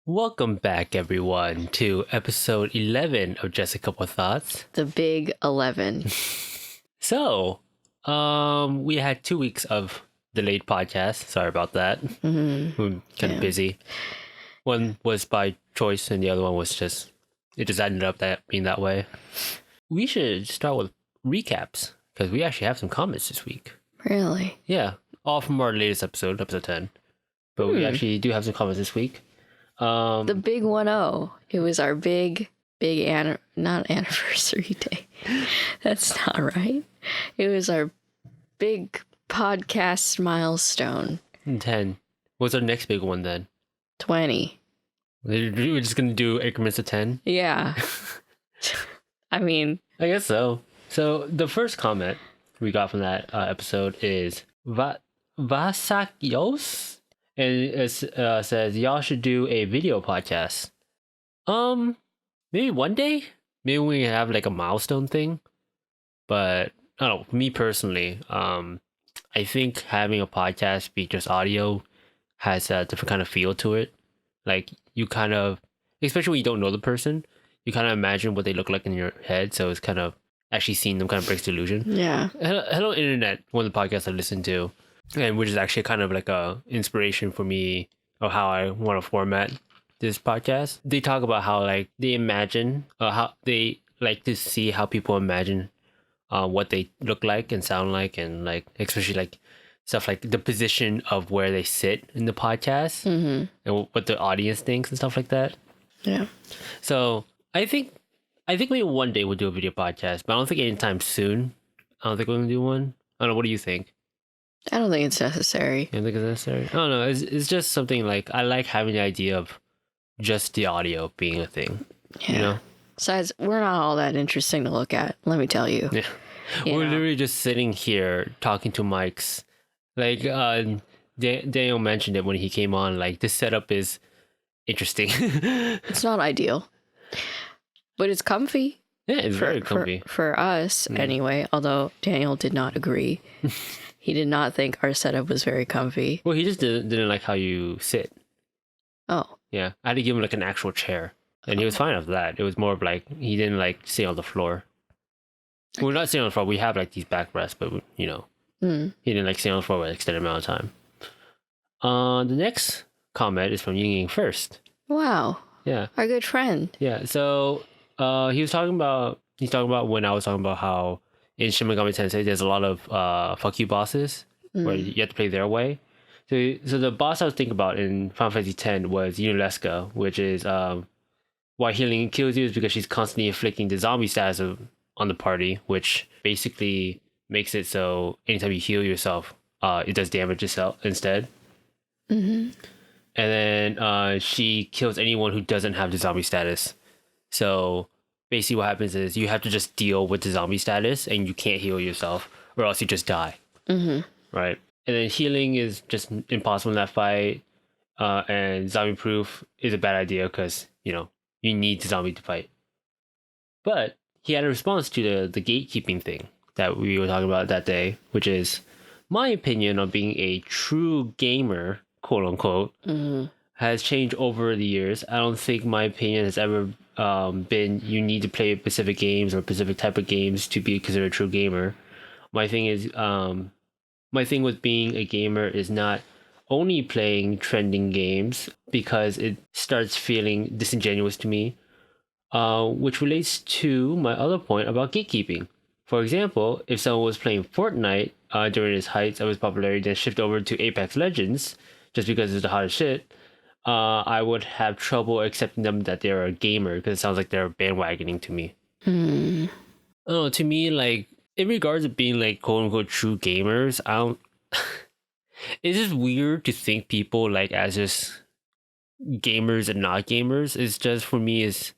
Welcome back, everyone, to episode 11 of Just a Couple Thoughts. The big 11. So, we had 2 weeks of delayed podcast. Sorry about that. We're kind of busy. One was by choice, and the other one was just ended up being that way. We should start with recaps because we actually have some comments this week. Really? Yeah, all from our latest episode 10. But we actually do have some comments this week. The big 1-0. It was our big not anniversary day. That's not right. It was our big podcast milestone. 10. What's our next big one then? 20. We're just going to do increments of 10? Yeah. I mean, I guess so. So the first comment we got from that episode is Vasakios. And it says, y'all should do a video podcast. Maybe one day? Maybe we have like a milestone thing. But, I don't know, me personally, I think having a podcast be just audio has a different kind of feel to it. Like, you kind of, especially when you don't know the person, you kind of imagine what they look like in your head. So it's kind of, actually seeing them kind of breaks the illusion. Yeah. Hello Internet, one of the podcasts I listen to. And which is actually kind of like a inspiration for me of how I want to format this podcast. They talk about how like they imagine, how they like to see how people imagine what they look like and sound like, and like especially like stuff like the position of where they sit in the podcast and what the audience thinks and stuff like that. Yeah. So I think maybe one day we'll do a video podcast, but I don't think anytime soon. I don't think we're gonna do one. I don't know. What do you think? I don't think it's necessary. You don't think it's necessary? I don't know. It's just something like I like having the idea of just the audio being a thing. Yeah. You know? Besides, we're not all that interesting to look at, let me tell you. Yeah. We're literally just sitting here talking to mics. Like Daniel mentioned it when he came on. Like this setup is interesting. It's not ideal, but it's comfy. Yeah, it's very comfy. For us, anyway, although Daniel did not agree. He did not think our setup was very comfy. Well, he just didn't like how you sit. Oh. Yeah, I had to give him like an actual chair. And he was fine with that. It was more of like, he didn't like sit on the floor. Okay. We're not sitting on the floor. We have like these backrests, but you know, he didn't like sit on the floor for an extended amount of time. The next comment is from Ying Ying First. Wow. Yeah. Our good friend. Yeah. So he's talking about when I was talking about how in Shin Megami Tensei there's a lot of fuck you bosses where you have to play their way. So the boss I was thinking about in Final Fantasy X was Yunalesca, which is why healing kills you is because she's constantly inflicting the zombie status on the party, which basically makes it so anytime you heal yourself, it does damage itself instead. And then she kills anyone who doesn't have the zombie status. So basically what happens is you have to just deal with the zombie status and you can't heal yourself or else you just die. Right? And then healing is just impossible in that fight. And zombie proof is a bad idea because, you know, you need the zombie to fight. But he had a response to the gatekeeping thing that we were talking about that day, which is my opinion on being a true gamer, quote unquote, has changed over the years. I don't think my opinion has ever been you need to play specific games or specific type of games to be considered a true gamer. My thing is, my thing with being a gamer is not only playing trending games because it starts feeling disingenuous to me, which relates to my other point about gatekeeping. For example, if someone was playing Fortnite during its heights of its popularity, then shift over to Apex Legends just because it's the hottest shit, I would have trouble accepting them that they're a gamer because it sounds like they're bandwagoning to me. Oh, to me, like, in regards to being like quote unquote true gamers, I don't. It's just weird to think people like as just gamers and not gamers. It's just for me is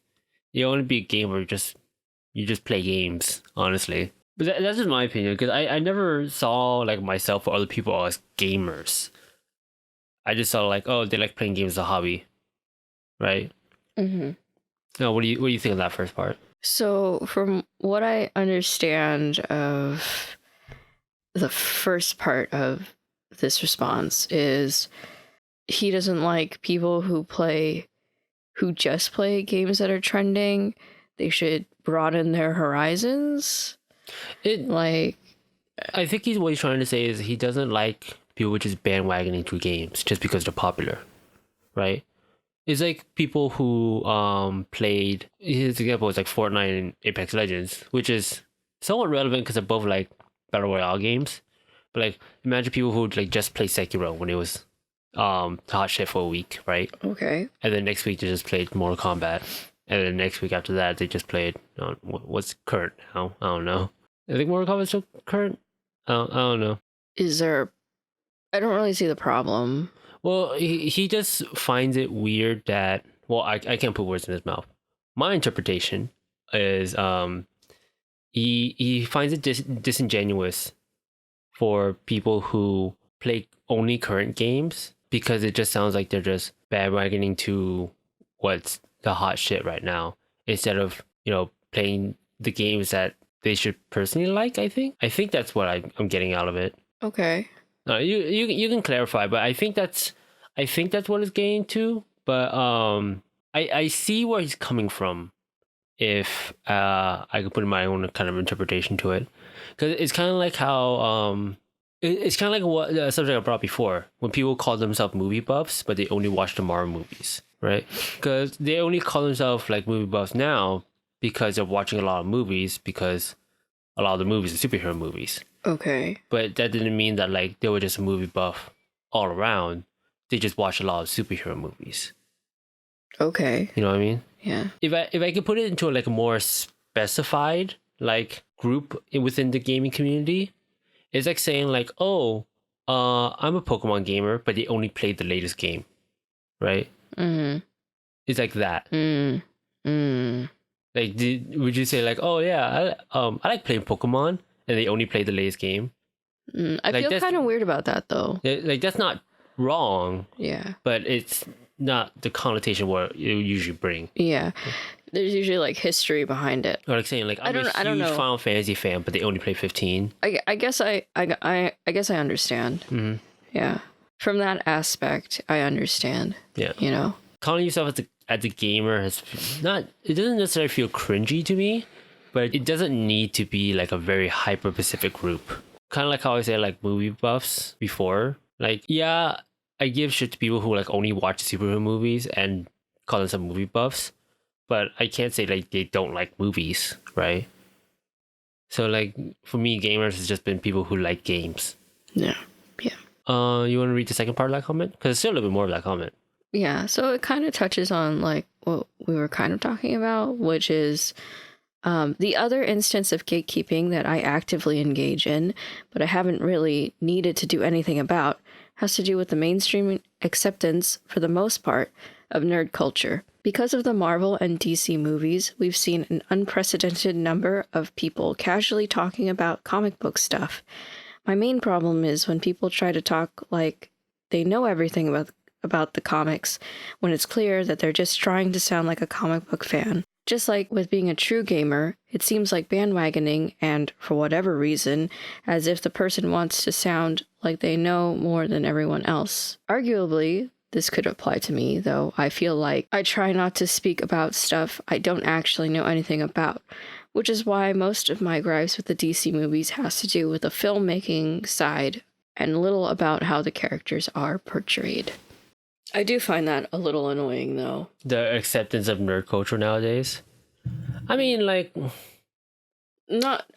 you want to be a gamer, you just play games, honestly. But that's just my opinion because I never saw like myself or other people as gamers. I just saw like, oh, they like playing games as a hobby, right? No, what do you think of that first part? So from what I understand of the first part of this response is he doesn't like people who play who just play games that are trending, they should broaden their horizons. I think what he's trying to say is he doesn't like people just bandwagoning through games just because they're popular, right? It's like people who played, his example is like Fortnite and Apex Legends, which is somewhat relevant because they're both like battle royale games. But like, imagine people who like just play Sekiro when it was hot shit for a week, right? Okay. And then next week they just played Mortal Kombat, and then next week after that they just played what's current now? I don't know. I think Mortal Kombat's still current. I don't know. I don't really see the problem. Well, he just finds it weird that, well, I can't put words in his mouth. My interpretation is he finds it disingenuous for people who play only current games, because it just sounds like they're just bandwagoning to what's the hot shit right now, instead of, playing the games that they should personally like. I think that's what I'm getting out of it. Okay. You can clarify, but I think that's what it's getting to. But I see where he's coming from, if I could put in my own kind of interpretation to it, because it's kind of like how it's kind of like what the subject I brought before, when people call themselves movie buffs but they only watch the Marvel movies, right? Because they only call themselves like movie buffs now because they're watching a lot of movies, because a lot of the movies are superhero movies. Okay. But that didn't mean that like they were just a movie buff all around. They just watch a lot of superhero movies. Okay. You know what I mean? Yeah. If I could put it into like a more specified like group within the gaming community, it's like saying like, oh, I'm a Pokemon gamer, but they only played the latest game, right? Mm-hmm. It's like that. Mm. Like, would you say like, oh yeah, I like playing Pokemon, and they only play the latest game? I Like, feel kind of weird about that though. Like, that's not wrong. Yeah. But it's not the connotation what you usually bring. Yeah. There's usually like history behind it. Or like saying like, I'm a huge Final Fantasy fan, but they only play 15. I guess I guess I understand. Mm-hmm. Yeah. From that aspect, I understand. Yeah. Calling yourself as a gamer it doesn't necessarily feel cringy to me, but it doesn't need to be like a very hyper specific group. Kind of like how I said like movie buffs before. Like, yeah, I give shit to people who like only watch superhero movies and call themselves movie buffs, but I can't say like they don't like movies, right? So like for me, gamers has just been people who like games. Yeah. You want to read the second part of that comment? Because there's still a little bit more of that comment. Yeah, so it kind of touches on like what we were kind of talking about, which is the other instance of gatekeeping that I actively engage in, but I haven't really needed to do anything about, has to do with the mainstream acceptance, for the most part, of nerd culture. Because of the Marvel and DC movies, we've seen an unprecedented number of people casually talking about comic book stuff. My main problem is when people try to talk like they know everything about the comics, when it's clear that they're just trying to sound like a comic book fan. Just like with being a true gamer, it seems like bandwagoning, and for whatever reason, as if the person wants to sound like they know more than everyone else. Arguably, this could apply to me, though I feel like I try not to speak about stuff I don't actually know anything about, which is why most of my gripes with the DC movies has to do with the filmmaking side and little about how the characters are portrayed. I do find that a little annoying, though. The acceptance of nerd culture nowadays. I mean, like,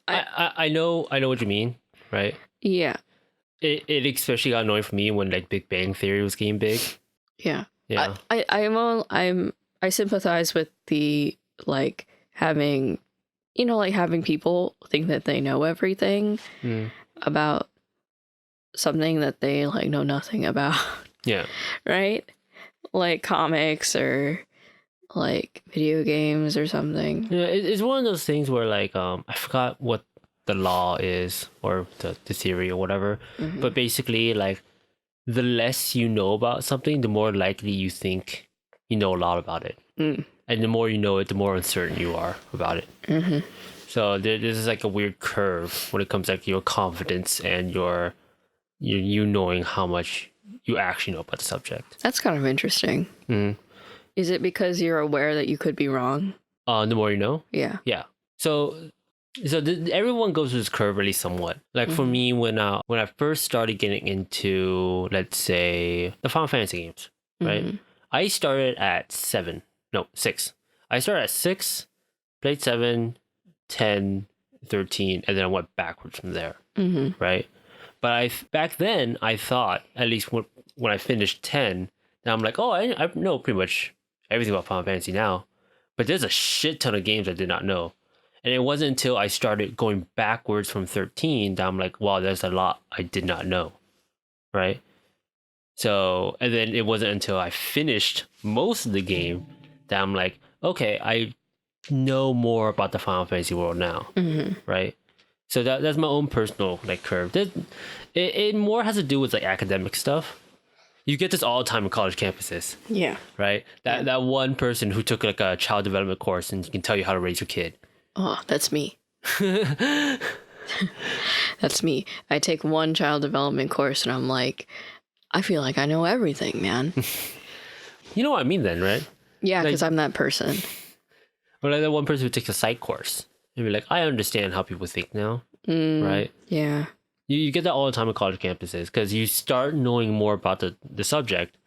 I know what you mean, right? Yeah. It especially got annoying for me when like Big Bang Theory was getting big. Yeah. Yeah. I sympathize with the like having people think that they know everything about something that they like know nothing about. Yeah. Right? Like comics or like video games or something. Yeah, it's one of those things where like I forgot what the law is, or the theory or whatever, but basically like the less you know about something, the more likely you think you know a lot about it. And the more you know it, the more uncertain you are about it. So this is like a weird curve when it comes to like your confidence and you knowing how much you actually know about the subject. That's kind of interesting. Is it because you're aware that you could be wrong? The more you know. Yeah. Yeah. So everyone goes through this curve really somewhat. Like for me, when I first started getting into, let's say, the Final Fantasy games, right? I started at 6. I started at 6, played 7, 10, 13, and then I went backwards from there, right? But back then I thought, at least when I finished 10, then I'm like, oh, I know pretty much everything about Final Fantasy now. But there's a shit ton of games I did not know. And it wasn't until I started going backwards from 13 that I'm like, wow, there's a lot I did not know, right? So, and then it wasn't until I finished most of the game that I'm like, okay, I know more about the Final Fantasy world now, right? So that's my own personal like curve. It more has to do with like academic stuff. You get this all the time in college campuses. Yeah. Right? That one person who took like a child development course and can tell you how to raise your kid. Oh, that's me. That's me. I take one child development course and I'm like, I feel like I know everything, man. You know what I mean then, right? Yeah, because I'm that person. Or like that one person who takes a psych course. And be like, I understand how people think now. Right? Yeah. You get that all the time in college campuses because you start knowing more about the subject.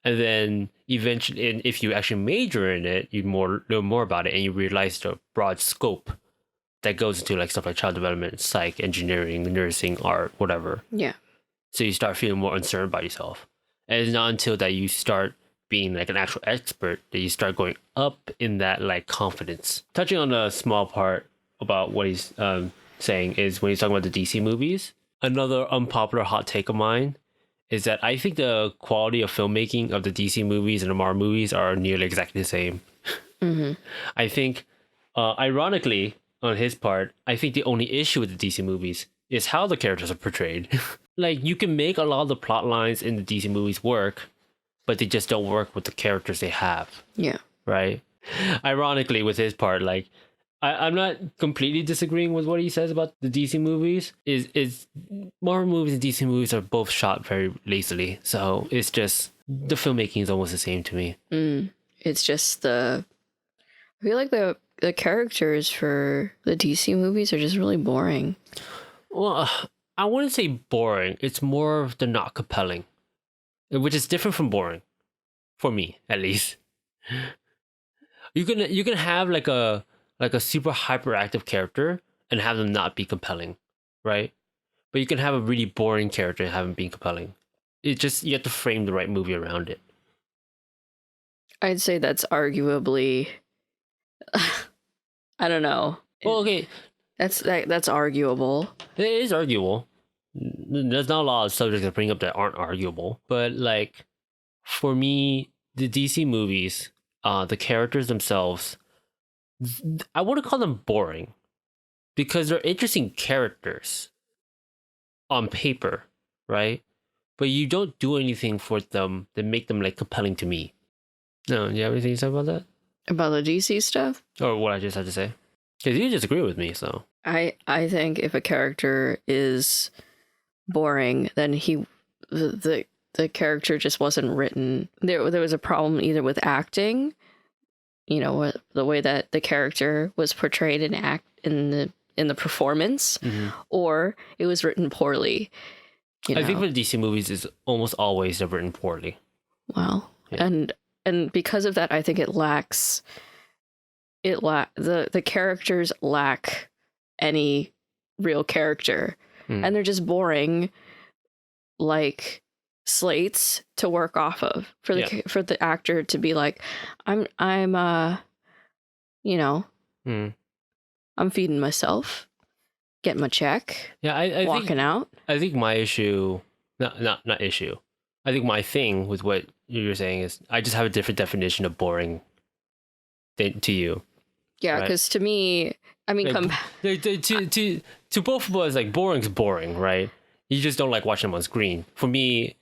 And then eventually, and if you actually major in it, you know more about it and you realize the broad scope that goes into like stuff like child development, psych, engineering, nursing, art, whatever. Yeah. So you start feeling more uncertain about yourself. And it's not until that you start being like an actual expert that you start going up in that like confidence. Touching on a small part about what he's saying is when he's talking about the DC movies, another unpopular hot take of mine is that I think the quality of filmmaking of the DC movies and the Marvel movies are nearly exactly the same. I think, ironically, on his part, I think the only issue with the DC movies is how the characters are portrayed. Like, you can make a lot of the plot lines in the DC movies work, but they just don't work with the characters they have. Yeah. Right? Ironically, with his part, like, I'm not completely disagreeing with what he says about the DC movies. Is Marvel movies and DC movies are both shot very lazily, so it's just the filmmaking is almost the same to me. It's just I feel like the characters for the DC movies are just really boring. Well, I wouldn't say boring. It's more of the not compelling, which is different from boring, for me at least. You can have like a super hyperactive character and have them not be compelling, right? But you can have a really boring character and have them be compelling. It just, you have to frame the right movie around it. I'd say that's arguably, I don't know. Well, okay. That's arguable. It is arguable. There's not a lot of subjects to bring up that aren't arguable. But like, for me, the DC movies, the characters themselves, I wouldn't call them boring because they're interesting characters on paper, right? But you don't do anything for them that make them like compelling to me. No, do you have anything to say about that? About the DC stuff? Or what I just had to say? Because you disagree with me, so. I think if a character is boring, then the character just wasn't written. There was a problem either with acting, you know, the way that the character was portrayed in the performance, or it was written poorly. I think for the DC movies, it's almost always they're written poorly. Well, yeah. And because of that, I think the characters lack any real character, and they're just boring, like slates to work off of for the actor to be like, I'm I'm feeding myself, getting my check, I walking think, out. I think my issue, not issue. I think my thing with what you're saying is I just have a different definition of boring to you. Yeah, because to me, I mean, like, to both of us, like boring's boring, right? You just don't like watching them on screen. For me,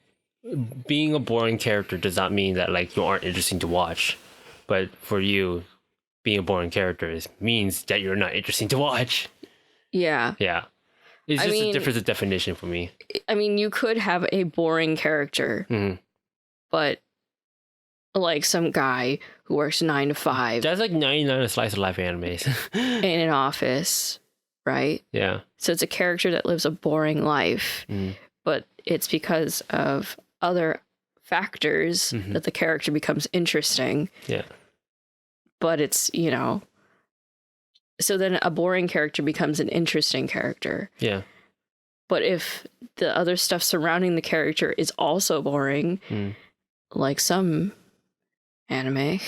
being a boring character does not mean that like you aren't interesting to watch, but for you, being a boring character means that you're not interesting to watch. Yeah. It's just a difference of definition for me. I mean, you could have a boring character, but like some guy who works 9 to 5 That's like 99 of slice of life animes. in an office, right? Yeah. So it's a character that lives a boring life, but it's because of other factors that the character becomes interesting. Yeah. But it's, you know, so then a boring character becomes an interesting character. Yeah. But if the other stuff surrounding the character is also boring, like some anime,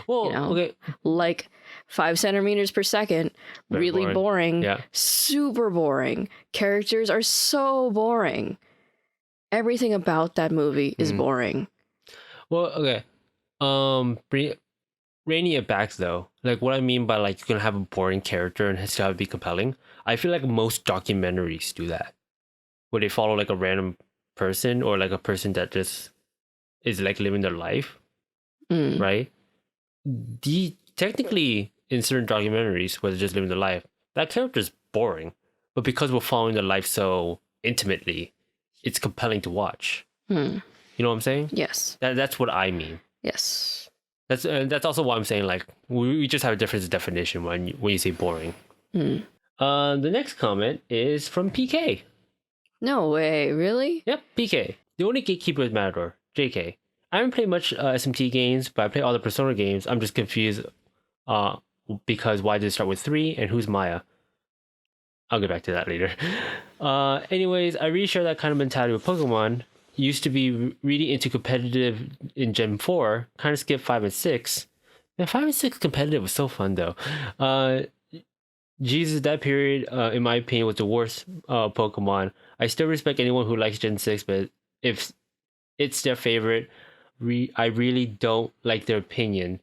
Well, you know, okay. like 5 centimeters per second, Very really boring, Yeah. super boring. Characters are so boring. Everything about that movie is boring. Well, okay. Reining it back though, like what I mean by like you're gonna have a boring character and it's gotta be compelling. I feel like most documentaries do that, where they follow like a random person or like a person that just is like living their life, right? Technically, in certain documentaries where they're just living their life, that character's boring, but because we're following their life so intimately, it's compelling to watch. You know what I'm saying? Yes. That's what I mean. Yes. That's also why I'm saying like we just have a different definition when you say boring. The next comment is from PK. No way, really? Yep, PK. The only gatekeeper is Matador. JK. I haven't played much SMT games, but I play all the Persona games. I'm just confused because why did it start with 3 and who's Maya? I'll get back to that later. Anyways, I really share that kind of mentality with Pokemon. Used to be really into competitive in Gen 4, kind of skipped 5 and 6. Man, 5 and 6 competitive was so fun though. Jesus, that period, in my opinion, was the worst Pokemon. I still respect anyone who likes Gen 6, but if it's their favorite, I really don't like their opinion.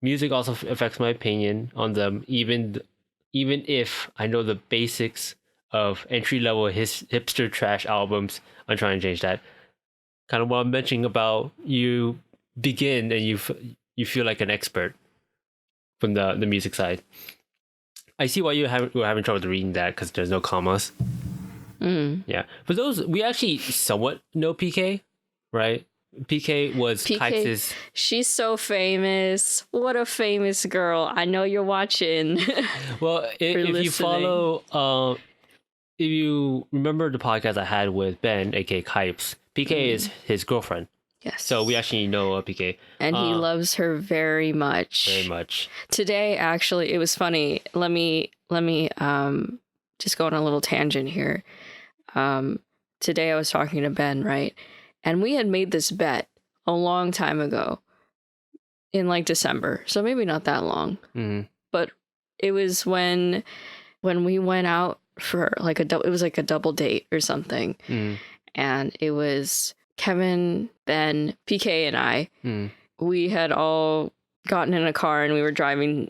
Music also affects my opinion on them, even if I know the basics of entry-level hipster trash albums. I'm trying to change that. Kind of what I'm mentioning about you begin and you feel like an expert from the music side. I see why you're having trouble reading that because there's no commas. Yeah, for those we actually somewhat know PK, right? PK was Kite's. She's so famous. What a famous girl! I know you're watching. Well, if you follow, if you remember the podcast I had with Ben, aka Kipes, PK is his girlfriend. Yes. So we actually know PK. And he loves her very much. Very much. Today, actually, it was funny. Let me just go on a little tangent here. Today I was talking to Ben, right? And we had made this bet a long time ago in like December. So maybe not that long. But it was when we went out for like it was like a double date or something. And it was Kevin, Ben, PK, and I. We had all gotten in a car and we were driving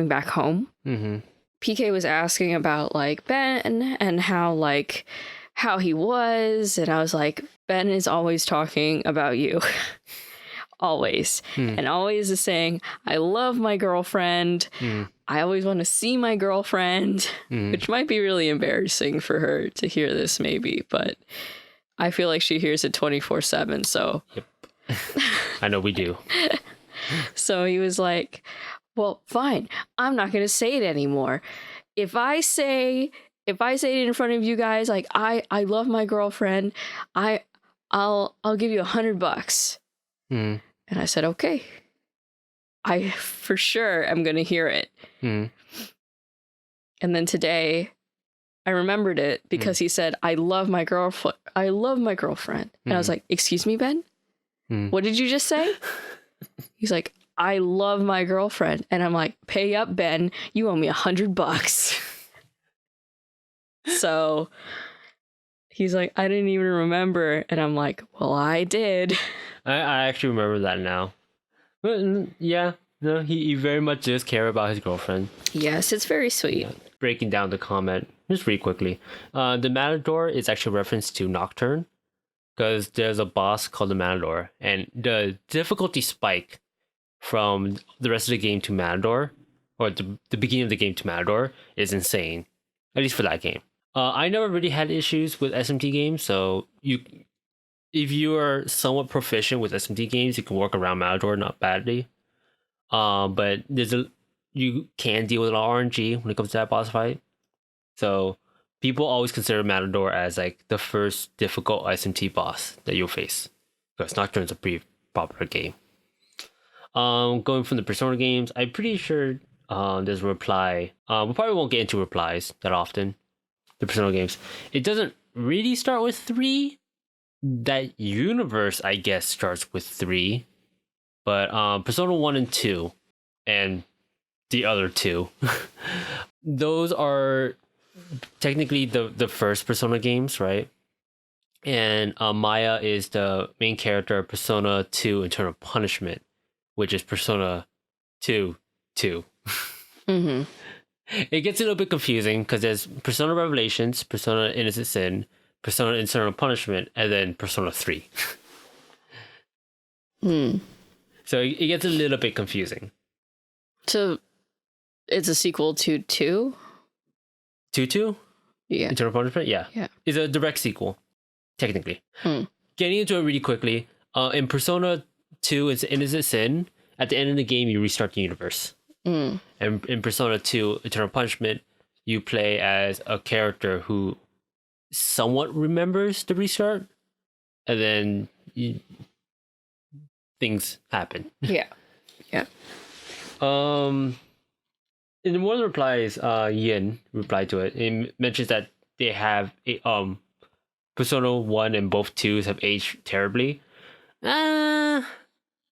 back home. PK was asking about like Ben and how he was, and I was like, Ben is always talking about you. Always. And always is saying, I love my girlfriend. I always want to see my girlfriend, which might be really embarrassing for her to hear this maybe, but I feel like she hears it 24/7, so. Yep. I know we do. So he was like, well, fine. I'm not going to say it anymore. If I say it in front of you guys, like I love my girlfriend, I'll give you $100. And I said, okay. I for sure am going to hear it. And then today I remembered it because he said, I love my girlfriend. And I was like, excuse me, Ben? What did you just say? He's like, I love my girlfriend. And I'm like, pay up, Ben. You owe me $100. So he's like, I didn't even remember. And I'm like, well, I did. I actually remember that now. But yeah, no, he very much does care about his girlfriend. Yes, it's very sweet. Yeah. Breaking down the comment, just real quickly. The Matador is actually a reference to Nocturne, because there's a boss called the Matador, and the difficulty spike from the rest of the game to Matador, or the beginning of the game to Matador, is insane. At least for that game. I never really had issues with SMT games, so if you are somewhat proficient with SMT games, you can work around Matador not badly. But you can deal with a lot of RNG when it comes to that boss fight. So people always consider Matador as like the first difficult SMT boss that you'll face, because Nocturne's a pretty popular game. Going from the Persona games, I'm pretty sure there's a reply. We probably won't get into replies that often. The Persona games, it doesn't really start with 3. That universe, I guess, starts with 3, but Persona 1 and 2, and the other 2, those are technically the first Persona games, right? And Maya is the main character of Persona 2 Eternal Punishment, which is Persona 2 2. Mm-hmm. It gets a little bit confusing because there's Persona Revelations, Persona Innocent Sin, Persona Eternal Punishment, and then Persona 3. So it gets a little bit confusing. So it's a sequel to 2? 2? Yeah. Eternal Punishment? Yeah. It's a direct sequel, technically. Getting into it really quickly, in Persona 2, it's Innocent Sin. At the end of the game, you restart the universe. And in Persona 2, Eternal Punishment, you play as a character who somewhat remembers the restart, and then things happen. Yeah. In one of the replies, Yin replied to it. It mentions that they have Persona 1 and both 2s have aged terribly. The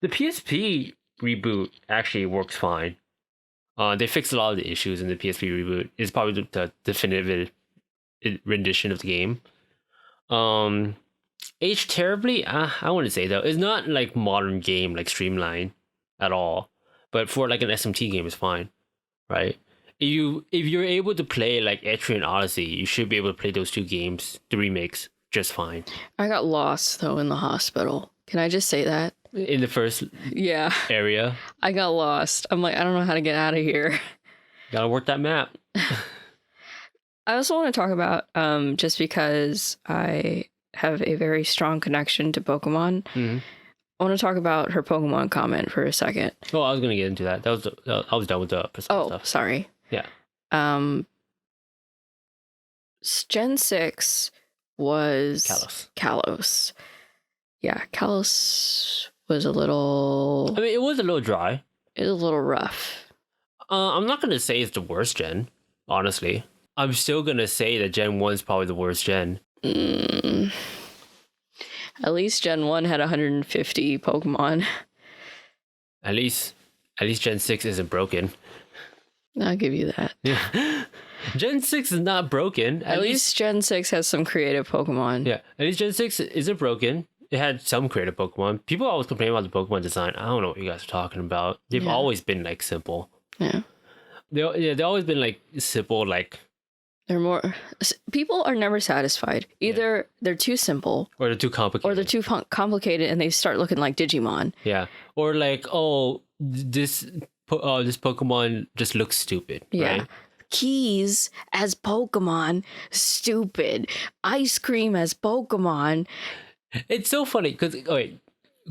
PSP reboot actually works fine. They fixed a lot of the issues in the PSP reboot. It's probably the definitive rendition of the game. Aged terribly? I wouldn't say though. It's not like modern game like streamlined at all. But for like an SMT game, it's fine, right? If you're able to play like Etrian Odyssey, you should be able to play those 2 games, the remakes, just fine. I got lost though in the hospital. Can I just say that? In the first area? I got lost. I'm like, I don't know how to get out of here. Gotta work that map. I also want to talk about, just because I have a very strong connection to Pokemon, I want to talk about her Pokemon comment for a second. Oh, I was going to get into that. I was done with the Persona stuff. Sorry. Yeah. Gen 6 was... Kalos. Yeah, Kalos was a little... I mean, it was a little dry. It was a little rough. I'm not going to say it's the worst gen, honestly. I'm still going to say that Gen 1 is probably the worst gen. At least Gen 1 had 150 Pokemon. At least Gen 6 isn't broken. I'll give you that. Yeah. Gen 6 is not broken. At least Gen 6 has some creative Pokemon. Yeah, at least Gen 6 isn't broken. It had some creative Pokemon. People always complain about the Pokemon design. I don't know what you guys are talking about. They've always been like simple. Yeah. They've always been like simple, like... They're more... People are never satisfied. Either they're too simple... Or they're too complicated. Or they're too complicated and they start looking like Digimon. Yeah. Or like, this Pokemon just looks stupid. Yeah. Right? Keys as Pokemon, stupid. Ice cream as Pokemon. It's so funny because,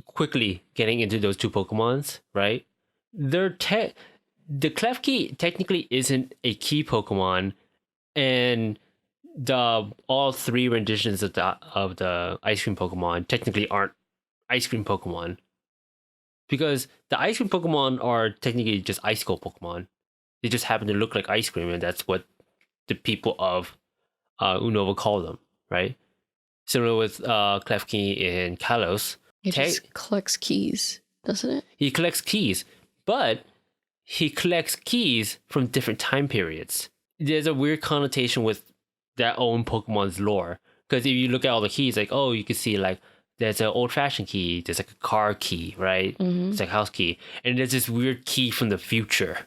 quickly getting into those 2 Pokemons, right? The Klefki technically isn't a key Pokemon, and all 3 renditions of the ice cream Pokemon technically aren't ice cream Pokemon, because the ice cream Pokemon are technically just icicle Pokemon. They just happen to look like ice cream, and that's what the people of Unova call them, right? Similar with Klefki and Kalos. He just collects keys, doesn't it? He collects keys, but he collects keys from different time periods. There's a weird connotation with that own Pokemon's lore. Because if you look at all the keys, like, you can see, like, there's an old-fashioned key, there's like a car key, right? It's like a house key. And there's this weird key from the future.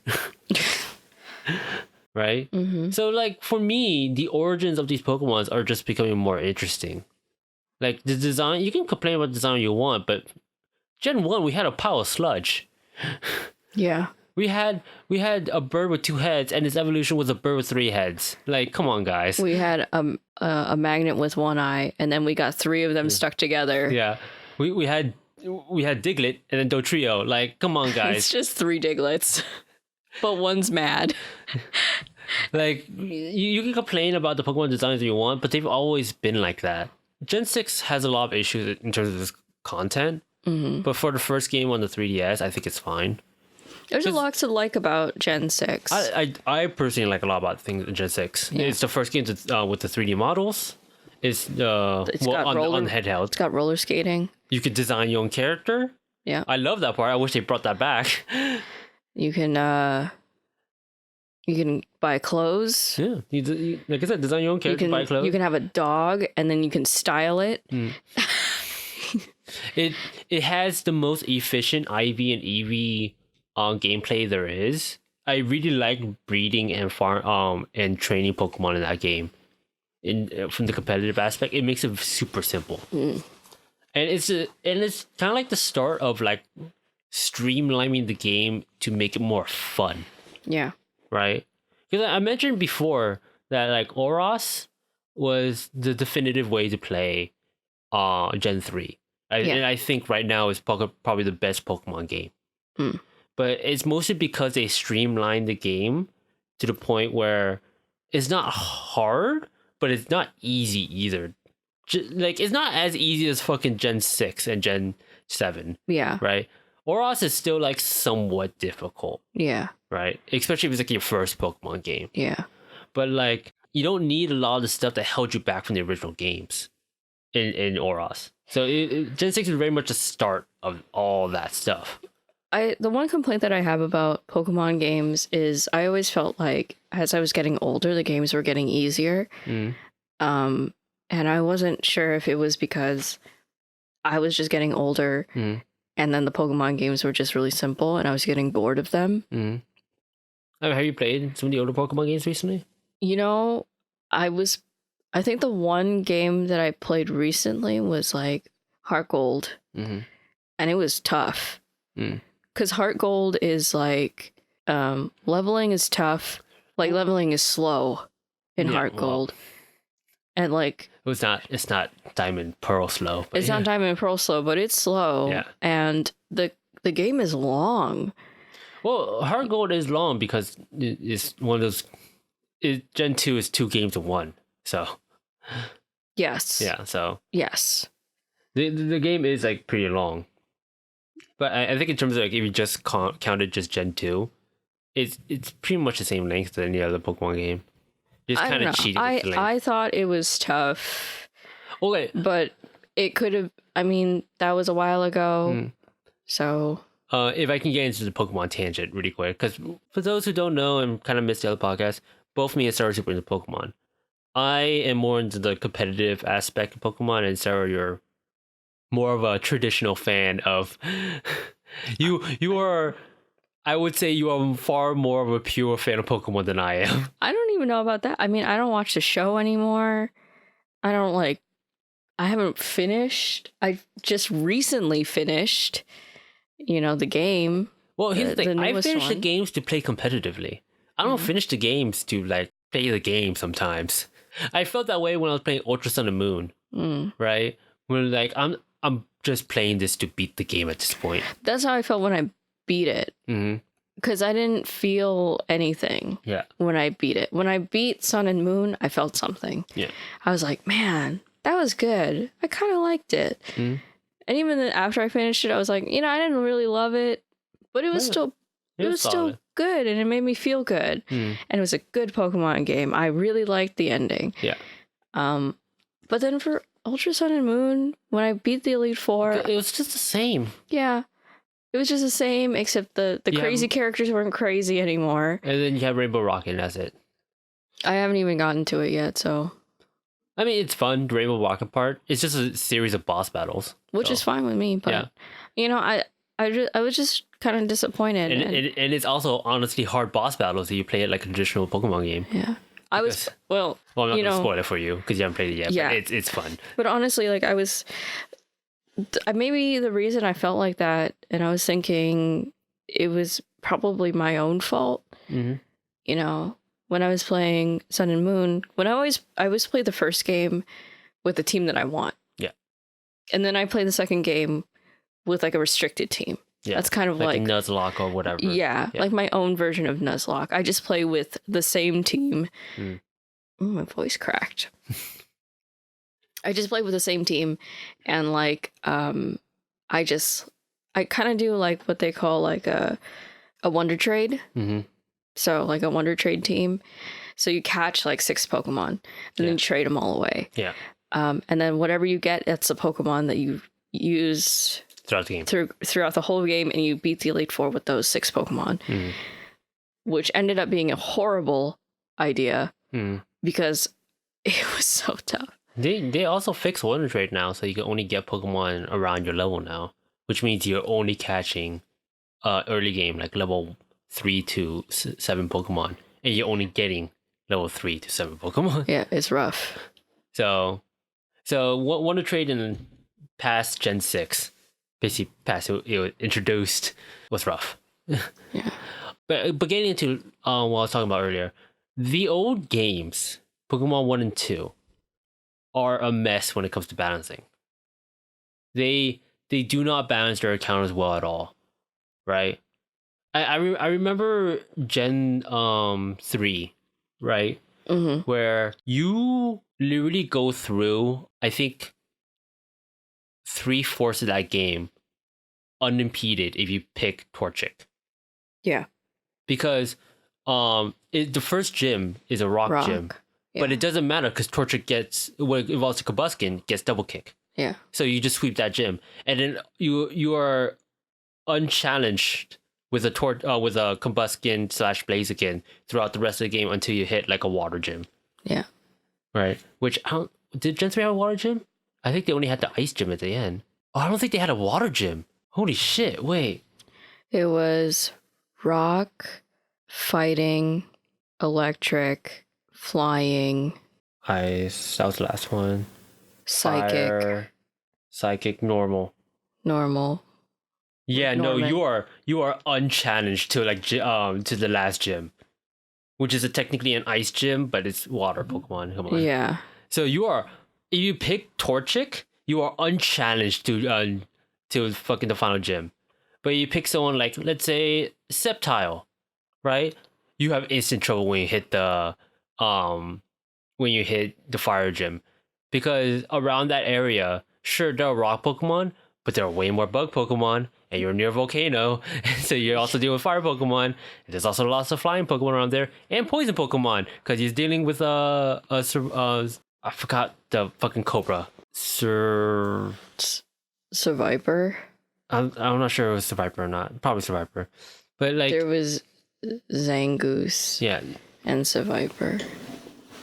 Right? So, like, for me, the origins of these Pokemons are just becoming more interesting. Like, the design, you can complain about the design you want, but Gen 1, we had a pile of sludge. Yeah. We had a bird with 2 heads, and its evolution was a bird with 3 heads. Like, come on, guys. We had a magnet with 1 eye, and then we got 3 of them stuck together. Yeah, we had Diglett and then Dotrio. Like, come on, guys. It's just 3 Diglets, but one's mad. Like, you can complain about the Pokemon designs you want, but they've always been like that. Gen 6 has a lot of issues in terms of this content, but for the first game on the 3DS, I think it's fine. There's a lot to like about Gen 6. I personally like a lot about things in Gen 6. Yeah. It's the first game with the 3D models. It's got on the handheld. It's got roller skating. You could design your own character. Yeah. I love that part. I wish they brought that back. You can buy clothes. Yeah. You, like I said, design your own character, buy clothes. You can have a dog, and then you can style it. It has the most efficient IV and EV gameplay there is. I really like breeding and farm and training Pokemon in that game. From the competitive aspect, it makes it super simple. And it's kind of like the start of like streamlining the game to make it more fun. Yeah. Right? Because I mentioned before that like Oros was the definitive way to play Gen 3. And I think right now is probably the best Pokemon game. But it's mostly because they streamlined the game to the point where it's not hard, but it's not easy either. Like, it's not as easy as fucking Gen 6 and Gen 7. Yeah. Right? Oros is still, like, somewhat difficult. Yeah. Right? Especially if it's, like, your first Pokemon game. Yeah. But, like, you don't need a lot of the stuff that held you back from the original games in Oros. So Gen 6 is very much the start of all that stuff. The one complaint that I have about Pokemon games is I always felt like as I was getting older, the games were getting easier. And I wasn't sure if it was because I was just getting older and then the Pokemon games were just really simple and I was getting bored of them. Have you played some of the older Pokemon games recently? You know, I think the one game that I played recently was like Heart Gold. And it was tough. Because Heart Gold is like, leveling is tough. Like, leveling is slow in Heart Gold. And like... It's not Diamond Pearl slow. It's not Diamond Pearl slow, but it's slow. Yeah. And the game is long. Well, Heart Gold is long because it's one of those... Gen 2 is 2 games in 1, so... Yes. Yeah, so... Yes. The game is, like, pretty long. But I think in terms of, like, if you just counted just Gen 2, it's pretty much the same length as any other Pokemon game. Just kind of cheating with the length. I thought it was tough. Okay. But it could have... I mean, that was a while ago. So... if I can get into the Pokemon tangent really quick, because for those who don't know and kind of missed the other podcast, both me and Sarah are super into Pokemon. I am more into the competitive aspect of Pokemon, and Sarah, you're more of a traditional fan of... you are... I would say you are far more of a pure fan of Pokemon than I am. I don't even know about that. I mean, I don't watch the show anymore. I haven't finished. I just recently finished, the game. Well, here's the thing. I finish the one. games to play competitively. I don't finish the games to, like, play the game sometimes. I felt that way when I was playing Ultra Sun and Moon, right? When, like, I'm just playing this to beat the game at this point. That's how I felt when I beat it. Because I didn't feel anything when I beat it. When I beat Sun and Moon, I felt something. Yeah. I was like, man, that was good. I kind of liked it. And even then, after I finished it, I was like, I didn't really love it, but it was still good, and it made me feel good. And it was a good Pokemon game. I really liked the ending. Yeah. But then for Ultra Sun and Moon, when I beat the Elite Four, it was just the same. Yeah. It was just the same, except the crazy characters weren't crazy anymore. And then you have Rainbow Rocket, and that's it. I haven't even gotten to it yet, so... I mean, it's fun, the Rainbow Rocket part. It's just a series of boss battles. Which is fine with me, but... Yeah. I was just kind of disappointed. And it's also, honestly, hard boss battles if you play it like a traditional Pokemon game. Yeah. I'm not going to spoil it for you, because you haven't played it yet, but it's fun. But honestly, like, maybe the reason I felt like that, and I was thinking it was probably my own fault. Mm-hmm. You know, when I was playing Sun and Moon, I always play the first game with the team that I want. Yeah. And then I play the second game with like a restricted team. Yeah. That's kind of like a Nuzlocke or whatever. Yeah, like my own version of Nuzlocke. I just play with the same team. Mm. Ooh, my voice cracked. I just play with the same team, and like I kind of do like what they call like a wonder trade. Mm-hmm. So like a wonder trade team. So you catch like 6 Pokemon and then you trade them all away. Yeah. And then whatever you get, that's the Pokemon that you use throughout the game. Throughout the whole game, and you beat the Elite Four with those 6 Pokemon. Mm. Which ended up being a horrible idea because it was so tough. They also fixed Wonder Trade now, so you can only get Pokemon around your level now, which means you're only catching early game, like level 3 to 7 Pokemon, and you're only getting level 3 to 7 Pokemon. Yeah, it's rough. So Wonder Trade in past Gen 6, basically past it introduced, was rough. Yeah. But getting into what I was talking about earlier, the old games, Pokemon 1 and 2, are a mess when it comes to balancing. They do not balance their account as well at all, right? I remember Gen 3, right? Mm-hmm. Where you literally go through, I think, 3/4 of that game unimpeded if you pick Torchic. Yeah. Because the first gym is a rock gym. Yeah. But it doesn't matter because Torchic when it involves a Combuskin, gets double kick. Yeah. So you just sweep that gym. And then you are unchallenged with a Combuskin / Blaziken throughout the rest of the game until you hit like a water gym. Yeah. Right. Which, did Gen 3 have a water gym? I think they only had the ice gym at the end. Oh, I don't think they had a water gym. Holy shit, wait. It was rock, fighting, electric, flying, ice. That was the last one. Psychic. Fire, psychic, normal. Yeah, Norman. No, you are unchallenged to to the last gym, which is technically an ice gym, but it's water Pokemon. Come on. Yeah. So if you pick Torchic, you are unchallenged to fucking the final gym. But you pick someone like, let's say, Sceptile, right? You have instant trouble when you hit the fire gym, because around that area, sure, there are rock Pokemon, but there are way more bug Pokemon, and you're near a volcano, so you're also dealing with fire Pokemon. And there's also lots of flying Pokemon around there, and poison Pokemon, because he's dealing with I forgot the fucking Cobra. Survivor? I'm not sure if it was Survivor or not. Probably Survivor. But like there was Zangoose. Yeah. And Survivor.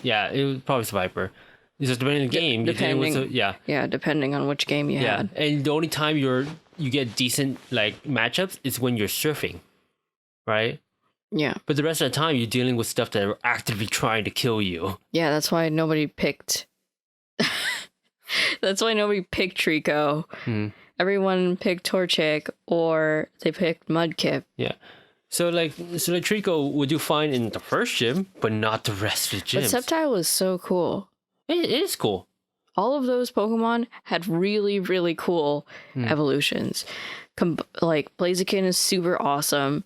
Yeah, it was probably Survivor. It's just depending on the game. Yeah, depending on which game you had. And the only time you get decent like matchups is when you're surfing, right? Yeah. But the rest of the time you're dealing with stuff that are actively trying to kill you. Yeah, that's why nobody picked. That's why nobody picked Trico. Everyone picked Torchic, or they picked Mudkip. Yeah. So Trico would do fine in the first gym, but not the rest of the gyms. But Sceptile was so cool. It is cool. All of those Pokemon had really, really cool evolutions. Like Blaziken is super awesome.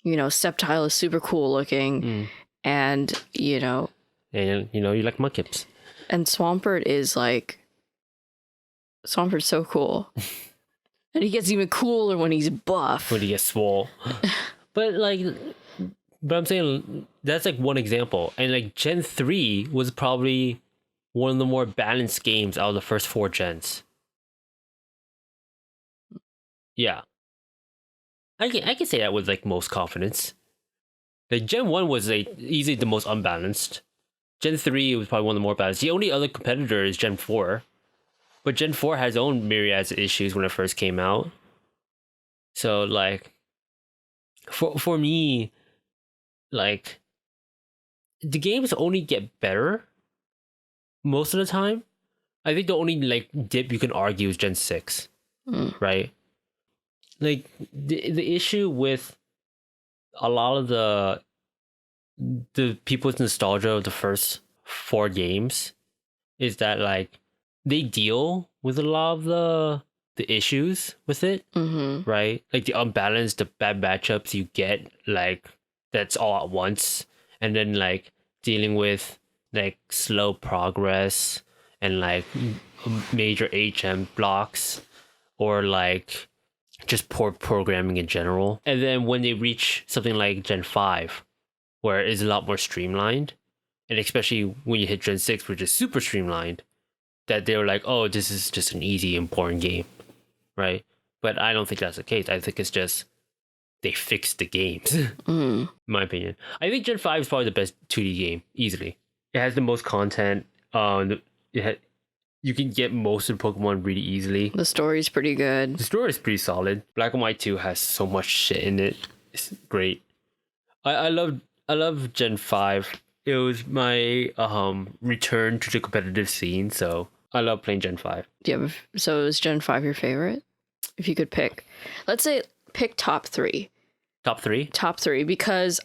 You know, Sceptile is super cool looking. And, you know... And, you like Mudkips. And Swampert is like... Swampert's so cool. And he gets even cooler when he's buff. When he gets swole. But I'm saying that's like one example. And like Gen 3 was probably one of the more balanced games out of the first 4 gens. Yeah. I can say that with like most confidence. Like Gen 1 was like easily the most unbalanced. Gen 3 was probably one of the more balanced. The only other competitor is Gen 4. But Gen 4 has its own myriad of issues when it first came out. So like for me, like the games only get better most of the time. I think the only like dip you can argue is Gen 6. Right? like the issue with a lot of the people's nostalgia of the first 4 games is that like they deal with a lot of the issues with it, right? Like the unbalanced, the bad matchups you get, like that's all at once, and then like dealing with like slow progress and like major HM blocks or like just poor programming in general. And then when they reach something like Gen 5, where it's a lot more streamlined, and especially when you hit Gen 6, which is super streamlined, that they were like, oh, this is just an easy and boring game, right? But I don't think that's the case. I think it's just they fixed the games, in my opinion. I think Gen 5 is probably the best 2D game, easily. It has the most content. You can get most of Pokemon really easily. The story's pretty good. The story is pretty solid. Black and White 2 has so much shit in it. It's great. I love Gen 5. It was my return to the competitive scene, so I love playing Gen 5. Yeah, so is Gen 5 your favorite? If you could pick. Let's say pick top 3. Top 3? Top 3, because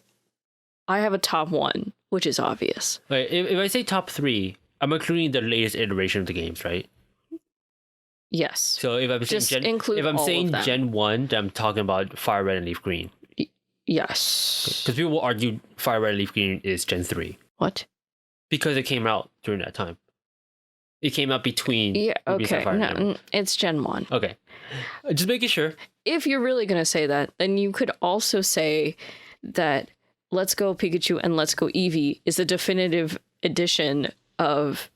I have a top 1, which is obvious. Wait, if I say top 3, I'm including the latest iteration of the games, right? Yes. So if I'm Just saying include if I'm all saying of them. Gen 1, then I'm talking about Fire Red and Leaf Green. Yes. Because people will argue Fire Red and Leaf Green is Gen 3. What? Because it came out during that time. It came out between. Yeah, Ruby, okay. Sapphire, and No, it's Gen 1. Okay. Just making sure. If you're really going to say that, then you could also say that Let's Go Pikachu and Let's Go Eevee is the definitive edition of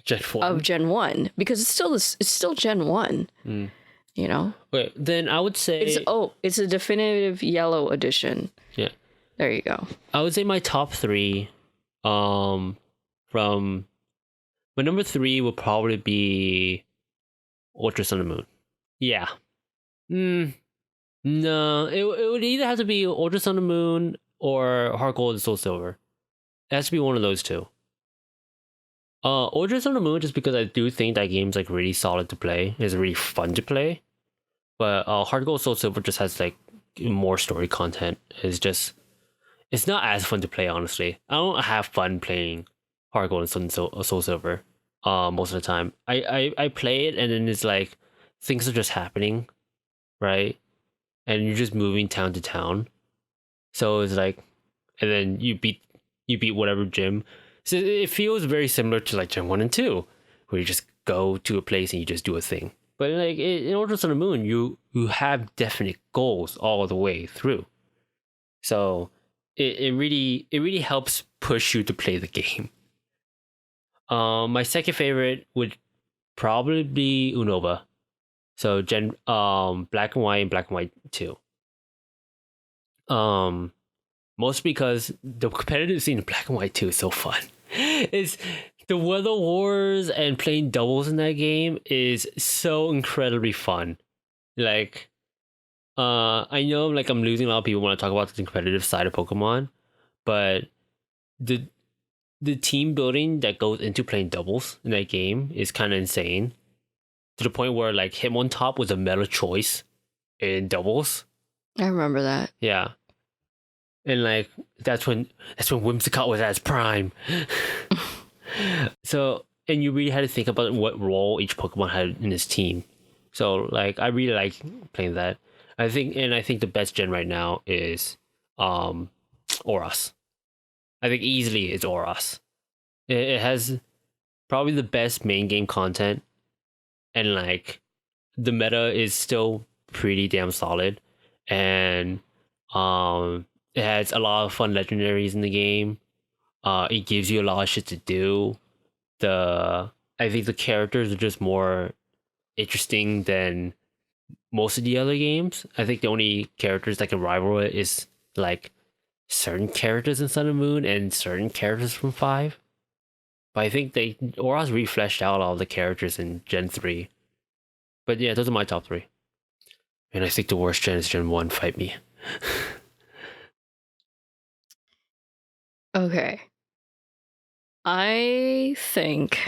Gen 1, because it's still Gen 1. You know? Okay, then I would say it's a definitive yellow edition. Yeah. There you go. I would say my top 3 from my number 3 would probably be Ultra Sun and Moon. Yeah. No, it would either have to be Ultra Sun and Moon or Heart Gold and Soul Silver. It has to be one of those two. Ultra Sun and Moon, just because I do think that game's like really solid to play. It's really fun to play. But Heart Gold Soul Silver just has like more story content. It's not as fun to play, honestly. I don't have fun playing Heart Gold and Soul Silver most of the time. I play it and then it's like things are just happening, right? And you're just moving town to town. So it's like, and then you beat whatever gym. So it feels very similar to like Gen 1 and 2, where you just go to a place and you just do a thing. But like in Ultra Sun and Moon, you have definite goals all the way through. So it really helps push you to play the game. My second favorite would probably be Unova. So Gen Black and White and Black and White 2. Mostly because the competitive scene in Black and White 2 is so fun. It's the weather wars and playing doubles in that game is so incredibly fun. Like, I know like I'm losing a lot of people when I talk about the competitive side of Pokemon, but the team building that goes into playing doubles in that game is kind of insane. To the point where like Hitmontop was a meta choice in doubles. I remember that. Yeah. And like that's when Whimsicott was at its prime. So, and you really had to think about what role each Pokemon had in his team. So like I really like playing that. I think the best gen right now is Oras. I think easily it's Oras. It has probably the best main game content, and like the meta is still pretty damn solid, and it has a lot of fun legendaries in the game. It gives you a lot of shit to do. I think the characters are just more interesting than most of the other games. I think the only characters that can rival it is like certain characters in Sun and Moon and certain characters from 5. But I think Aura's really fleshed out all the characters in Gen 3. But yeah, those are my top 3. And I think the worst gen is Gen 1. Fight me. Okay. I think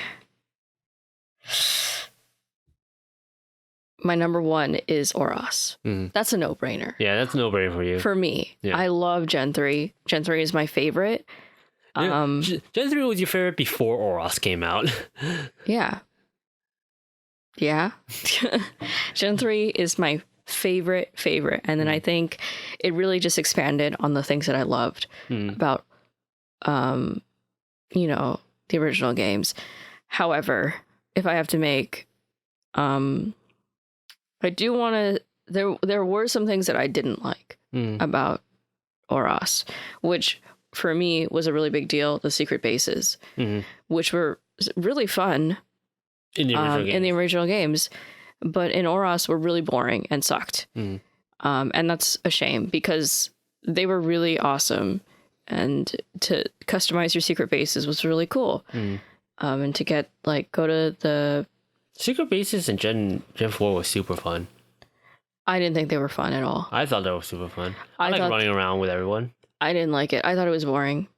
my number 1 is Oros. That's a no-brainer. Yeah, that's a no-brainer for you. For me. Yeah. I love Gen 3. Gen 3 is my favorite. Gen 3 was your favorite before Oros came out. Yeah. Yeah. Gen 3 is my favorite. And then I think it really just expanded on the things that I loved about, you know, the original games. However, if I have to make, I do want to, there were some things that I didn't like about Oros, which for me was a really big deal. The secret bases, which were really fun in the original games, but in Oros were really boring and sucked. And that's a shame because they were really awesome. And to customize your secret bases was really cool. And to get, like, go to the... Secret bases in Gen 4 was super fun. I didn't think they were fun at all. I thought they were super fun. I like running around with everyone. I didn't like it. I thought it was boring.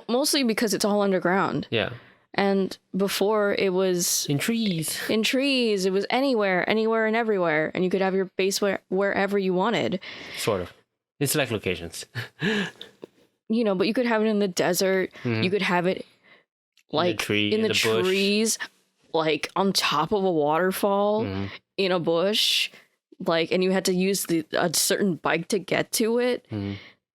Mostly because it's all underground. Yeah. And before it was... In trees. It was anywhere and everywhere. And you could have your base wherever you wanted. Sort of. In select locations. You know, but you could have it in the desert. You could have it, like, in the trees, like, on top of a waterfall, in a bush. Like, and you had to use a certain bike to get to it.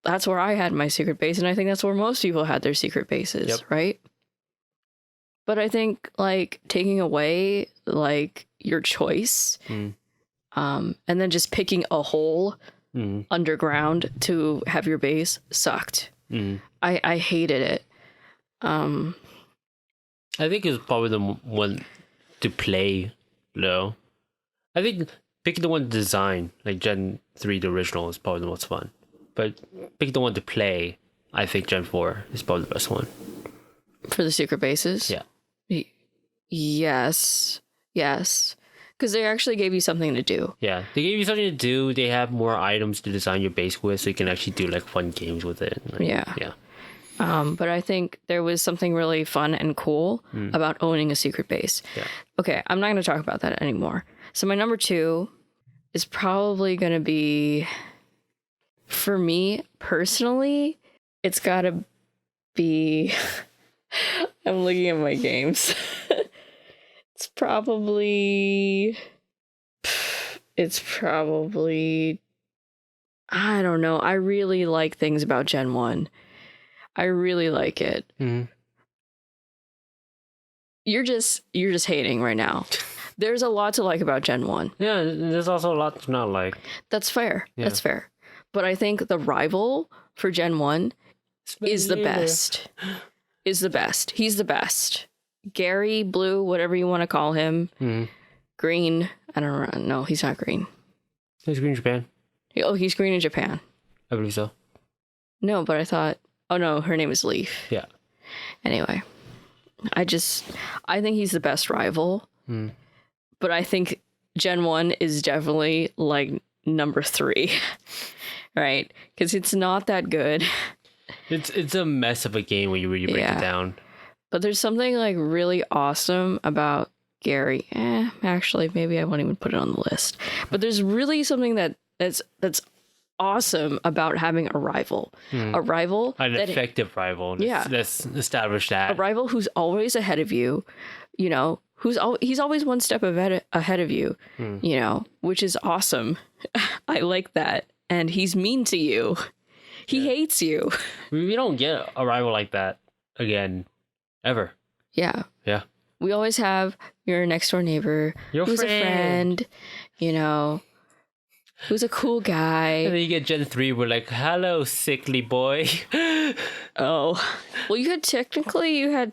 That's where I had my secret base. And I think that's where most people had their secret bases, right? But I think, like, taking away, like, your choice, and then just picking a hole underground to have your base sucked. I hated it. I think it's probably the one to play, though. I think picking the one to design, like Gen 3, the original, is probably the most fun. But pick the one to play, I think Gen 4 is probably the best one. For the secret bases? Yeah. Yes. Because they actually gave you something to do. Yeah, they gave you something to do. They have more items to design your base with, so you can actually do, like, fun games with it. Like, yeah. But I think there was something really fun and cool about owning a secret base. Yeah. Okay, I'm not going to talk about that anymore. So my number 2 is probably going to be, for me personally, it's got to be... I'm looking at my games. It's probably, I don't know. I really like things about Gen 1. I really like it. You're just hating right now. There's a lot to like about Gen 1. Yeah, there's also a lot to not like. That's fair. Yeah. That's fair. But I think the rival for Gen 1 is the best. He's the best. Gary, Blue, whatever you want to call him. Green. I don't know. He's not green. He's green in Japan. Oh, he's green in Japan. I believe so. No, but I thought... Oh, no, her name is Leaf. Yeah. Anyway. I think he's the best rival. But I think Gen 1 is definitely, like, number 3. Right? Because it's not that good. It's a mess of a game when you really break it down. But there's something, like, really awesome about Gary. Actually, maybe I won't even put it on the list. But there's really something that's awesome about having a rival. A rival. An effective rival. Let's establish that. A rival who's always ahead of you, you know, he's always one step ahead of you, you know, which is awesome. I like that. And he's mean to you. He hates you. We don't get a rival like that again, ever. Yeah. Yeah. We always have your next door neighbor who's a friend, you know, who's a cool guy. And then you get Gen 3, we're like, hello, sickly boy. Oh. Well, you had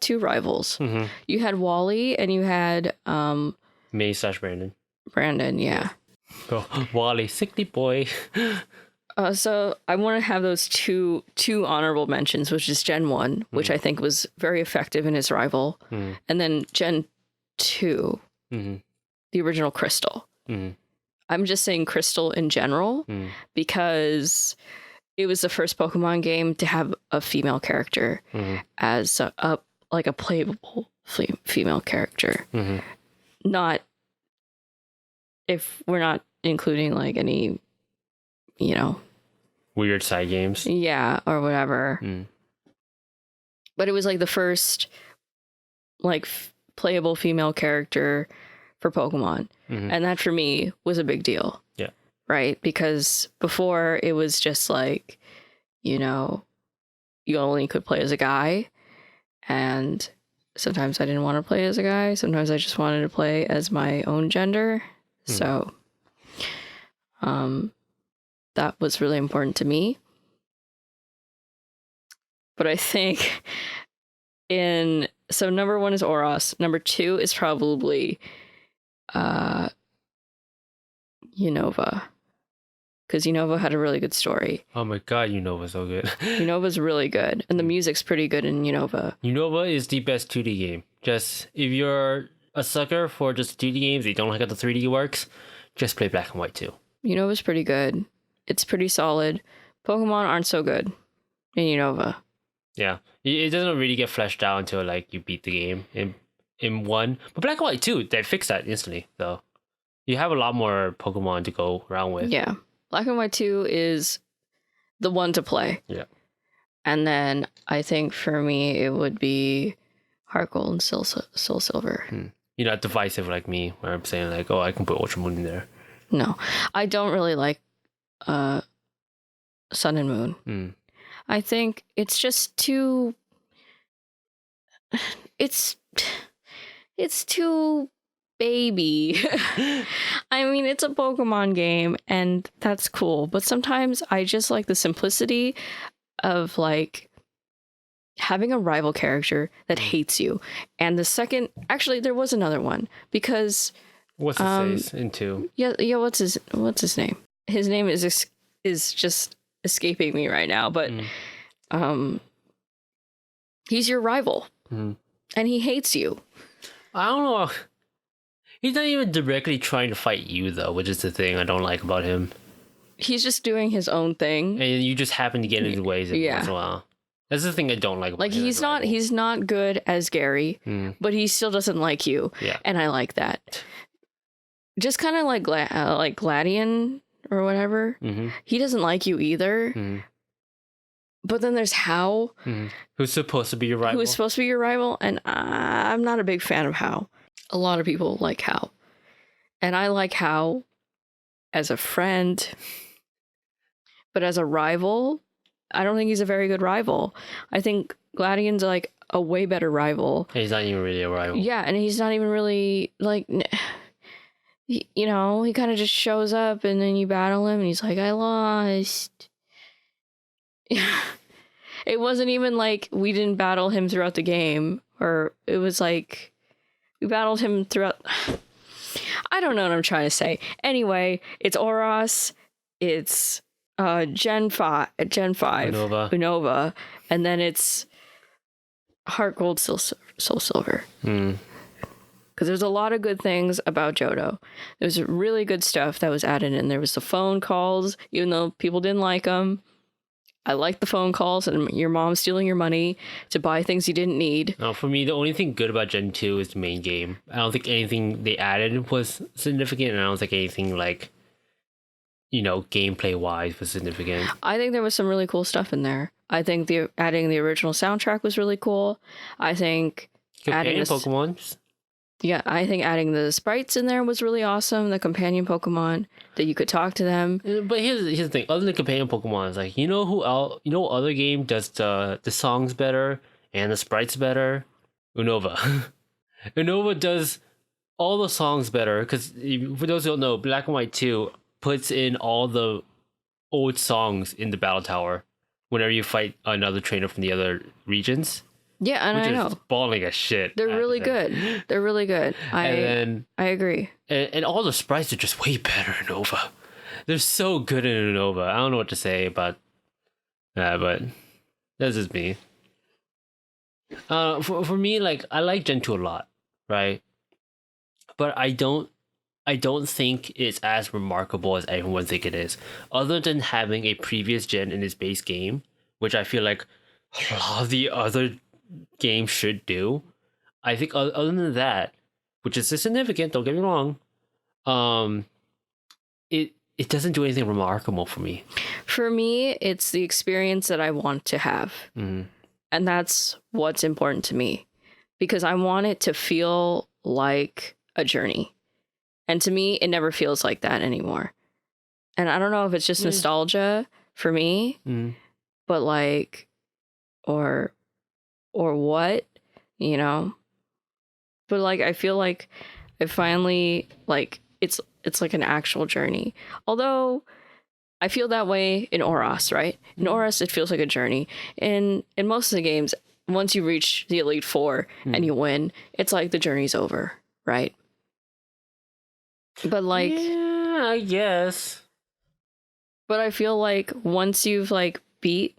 2 rivals. You had Wally and you had... May/Brandon. Brandon, yeah. Oh, Wally, sickly boy. So I want to have those two honorable mentions, which is Gen 1, which I think was very effective in his rival, and then Gen 2, the original Crystal. I'm just saying Crystal in general because it was the first Pokemon game to have a female character as a playable female character. Not if we're not including like any, Weird side games. yeah, or whatever. But it was like the first like playable female character for Pokemon. And that for me was a big deal. Yeah. Right? Because before it was just like, you only could play as a guy. And sometimes I didn't want to play as a guy. Sometimes I just wanted to play as my own gender. So that was really important to me. But I think so number 1 is Oros. Number 2 is probably Unova. Because Unova had a really good story. Oh my god, Unova's so good. Unova's really good. And the music's pretty good in Unova. Unova is the best 2D game. Just, if you're a sucker for just 2D games, you don't like how the 3D works, just play Black and White 2. Unova's pretty good. It's pretty solid. Pokemon aren't so good in Unova. Yeah. It doesn't really get fleshed out until like you beat the game in 1. But Black and White 2, they fixed that instantly, though. You have a lot more Pokemon to go around with. Yeah. Black and White 2 is the one to play. Yeah. And then I think for me, it would be Heart Gold and Soul Silver. You're not divisive like me, where I'm saying like, oh, I can put Ultra Moon in there. No. I don't really like Sun and Moon. I think it's just too... It's too baby. I mean, it's a Pokemon game and that's cool, but sometimes I just like the simplicity of like having a rival character that hates you. And the second, actually there was another one because what's his face in 2? Yeah, what's his name? His name is just escaping me right now, but he's your rival. And he hates you. I don't know. He's not even directly trying to fight you, though, which is the thing I don't like about him. He's just doing his own thing. And you just happen to get in his ways every once in a while. That's the thing I don't like about him. Like, he's not good as Gary, but he still doesn't like you. Yeah. And I like that. Just kind of like Gladian or whatever. He doesn't like you either. But then there's Hao. Who's supposed to be your rival. Who's supposed to be your rival. And I'm not a big fan of Hao. A lot of people like Hao. And I like Hao as a friend. But as a rival, I don't think he's a very good rival. I think Gladian's like a way better rival. He's not even really a rival. Yeah, and he's not even really like... he kind of just shows up and then you battle him and he's like, I lost. It wasn't even like we didn't battle him throughout the game, or it was like we battled him throughout. I don't know what I'm trying to say. Anyway, it's Oros, it's Gen 5, Unova, and then it's Heart Gold, Soul Silver. Because there's a lot of good things about Johto. There's really good stuff that was added in. There was the phone calls, even though people didn't like them. I like the phone calls and your mom stealing your money to buy things you didn't need. No, for me, the only thing good about Gen 2 is the main game. I don't think anything they added was significant, and I don't think anything like, gameplay-wise was significant. I think there was some really cool stuff in there. I think adding the original soundtrack was really cool. I think adding Pokemon. Yeah, I think adding the sprites in there was really awesome. The companion Pokemon that you could talk to them. But here's the thing: other than companion Pokemon, it's like who else? What other game does the songs better and the sprites better? Unova. Unova does all the songs better because for those who don't know, Black and White 2 puts in all the old songs in the battle tower whenever you fight another trainer from the other regions. Yeah, and I know. Which is balling as shit. They're really good. They're really good. I agree. And all the sprites are just way better in Unova. They're so good in Unova. I don't know what to say about that, but that's just me. For me, like, I like Gen 2 a lot, right? But I don't think it's as remarkable as everyone think it is. Other than having a previous gen in its base game, which I feel like a lot of the other games should do. I think other than that, which is significant, don't get me wrong, it doesn't do anything remarkable for me. For me, it's the experience that I want to have. Mm-hmm. And that's what's important to me, because I want it to feel like a journey. And to me, it never feels like that anymore. And I don't know if it's just nostalgia for me, but like, or what, you know? But like, I feel like I finally, like, it's like an actual journey. Although I feel that way in Oros, right? In Oros, it feels like a journey. In most of the games, once you reach the Elite Four and you win, it's like the journey's over, right? But like, yeah, I guess. But I feel like once you've like beat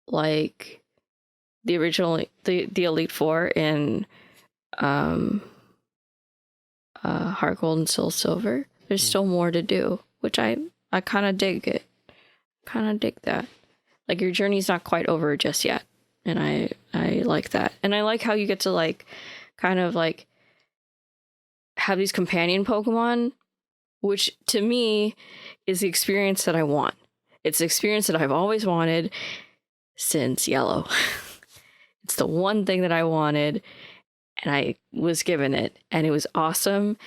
like the original the Elite Four in Heart Gold and Soul Silver, there's still more to do, which I kind of dig it. Kind of dig that. Like, your journey's not quite over just yet, and I like that. And I like how you get to like kind of like have these companion Pokemon, which to me is the experience that I want. It's the experience that I've always wanted since Yellow. It's the one thing that I wanted, and I was given it, and it was awesome.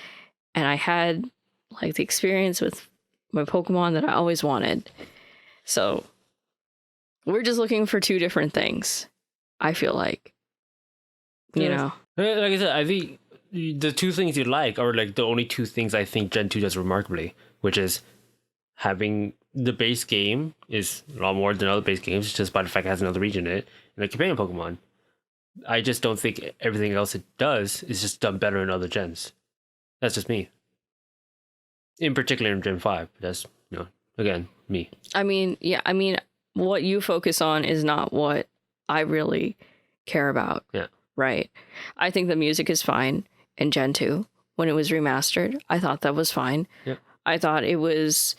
And I had like the experience with my Pokemon that I always wanted. So we're just looking for two different things, I feel like. You know? Like I said, I think the two things you like are like the only two things I think Gen 2 does remarkably, which is having the base game is a lot more than other base games just by the fact it has another region in it, and a companion Pokemon. I just don't think everything else it does is just done better in other gens. That's just me. In particular in Gen 5. That's, again, me. I mean, what you focus on is not what I really care about. Yeah. Right. I think the music is fine in Gen 2 when it was remastered. I thought that was fine. Yeah. I thought it was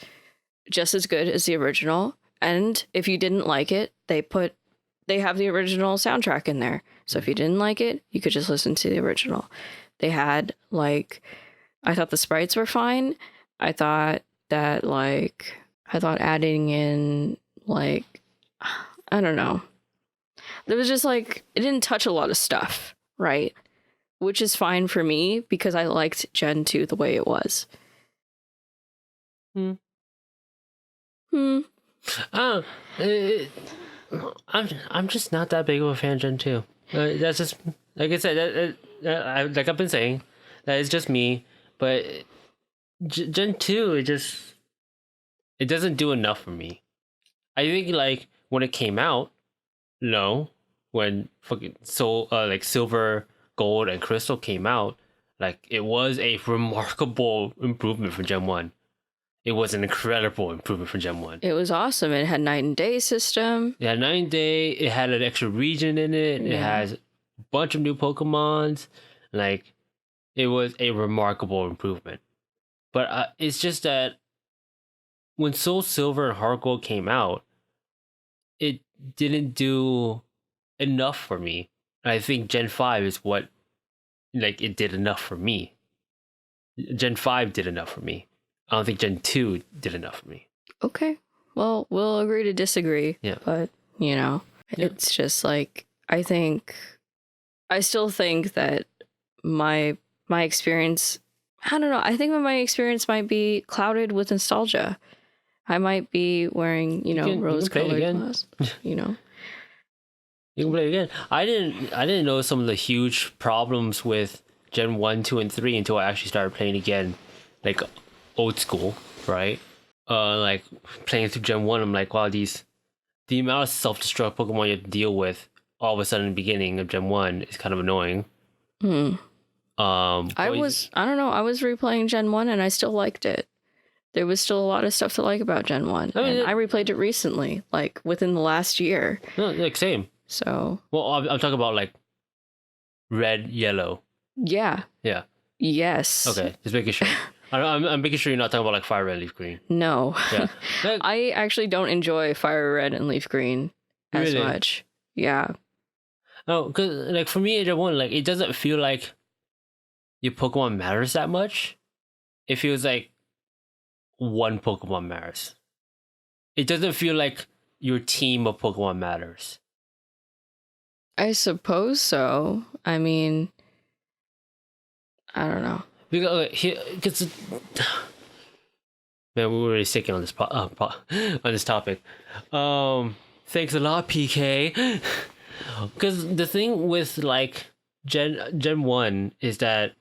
just as good as the original. And if you didn't like it, they have the original soundtrack in there. So if you didn't like it, you could just listen to the original. They had I thought the sprites were fine. I thought adding in I don't know. There was just it didn't touch a lot of stuff, right? Which is fine for me because I liked Gen 2 the way it was. Oh, I'm just not that big of a fan of Gen 2. That's just, like I said, like I've been saying, that is just me. But Gen 2, it doesn't do enough for me. I think when it came out, when fucking Silver, Gold, and Crystal came out, it was a remarkable improvement from Gen 1. It was an incredible improvement from Gen 1. It was awesome. It had night and day system. It had night and day. It had an extra region in it. Yeah. It has a bunch of new Pokemons. It was a remarkable improvement. But it's just that when Soul Silver and Heart Gold came out, it didn't do enough for me. I think Gen 5 is what it did enough for me. Gen 5 did enough for me. I don't think Gen 2 did enough for me. Okay. Well, we'll agree to disagree. Yeah. But, it's just I still think that my experience, I don't know, I think my experience might be clouded with nostalgia. I might be wearing, rose-colored glasses, You can play it again. I didn't know some of the huge problems with Gen 1, 2, and 3 until I actually started playing again, old school, right? Playing through Gen 1, I'm like, wow, the amount of self-destruct Pokemon you have to deal with all of a sudden in the beginning of Gen 1 is kind of annoying. I was replaying Gen 1 and I still liked it. There was still a lot of stuff to like about Gen 1. I replayed it recently, within the last year. No, same. So. Well, I'm talking about red, yellow. Yeah. Yeah. Yes. Okay, just making sure. I'm making sure you're not talking about fire red, leaf green. No. Yeah. I actually don't enjoy fire red and leaf green as much. Yeah. No, because for me, Gen 1, it doesn't feel like your Pokemon matters that much. It feels like one Pokemon matters. It doesn't feel like your team of Pokemon matters. I suppose so. I mean, I don't know. Because man, we were really sticking on this on this topic. Thanks a lot, PK. Because the thing with like Gen 1 is that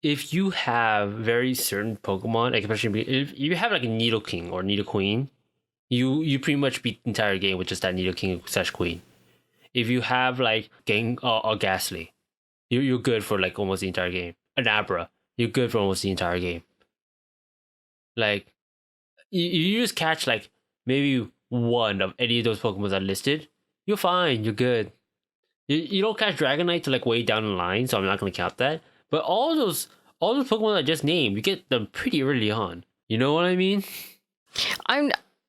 if you have very certain Pokemon, like especially if you have like a Nidoking or Nidoqueen, you pretty much beat the entire game with just that Nidoking/Queen. If you have like Ghastly, you're good for like almost the entire game. An Abra, you're good for almost the entire game. Like you just catch like maybe one of any of those Pokemon that are listed, you're fine, you're good. You don't catch Dragonite to like way down the line, so I'm not gonna count that. But all those Pokemon I just named, you get them pretty early on. You know what I mean?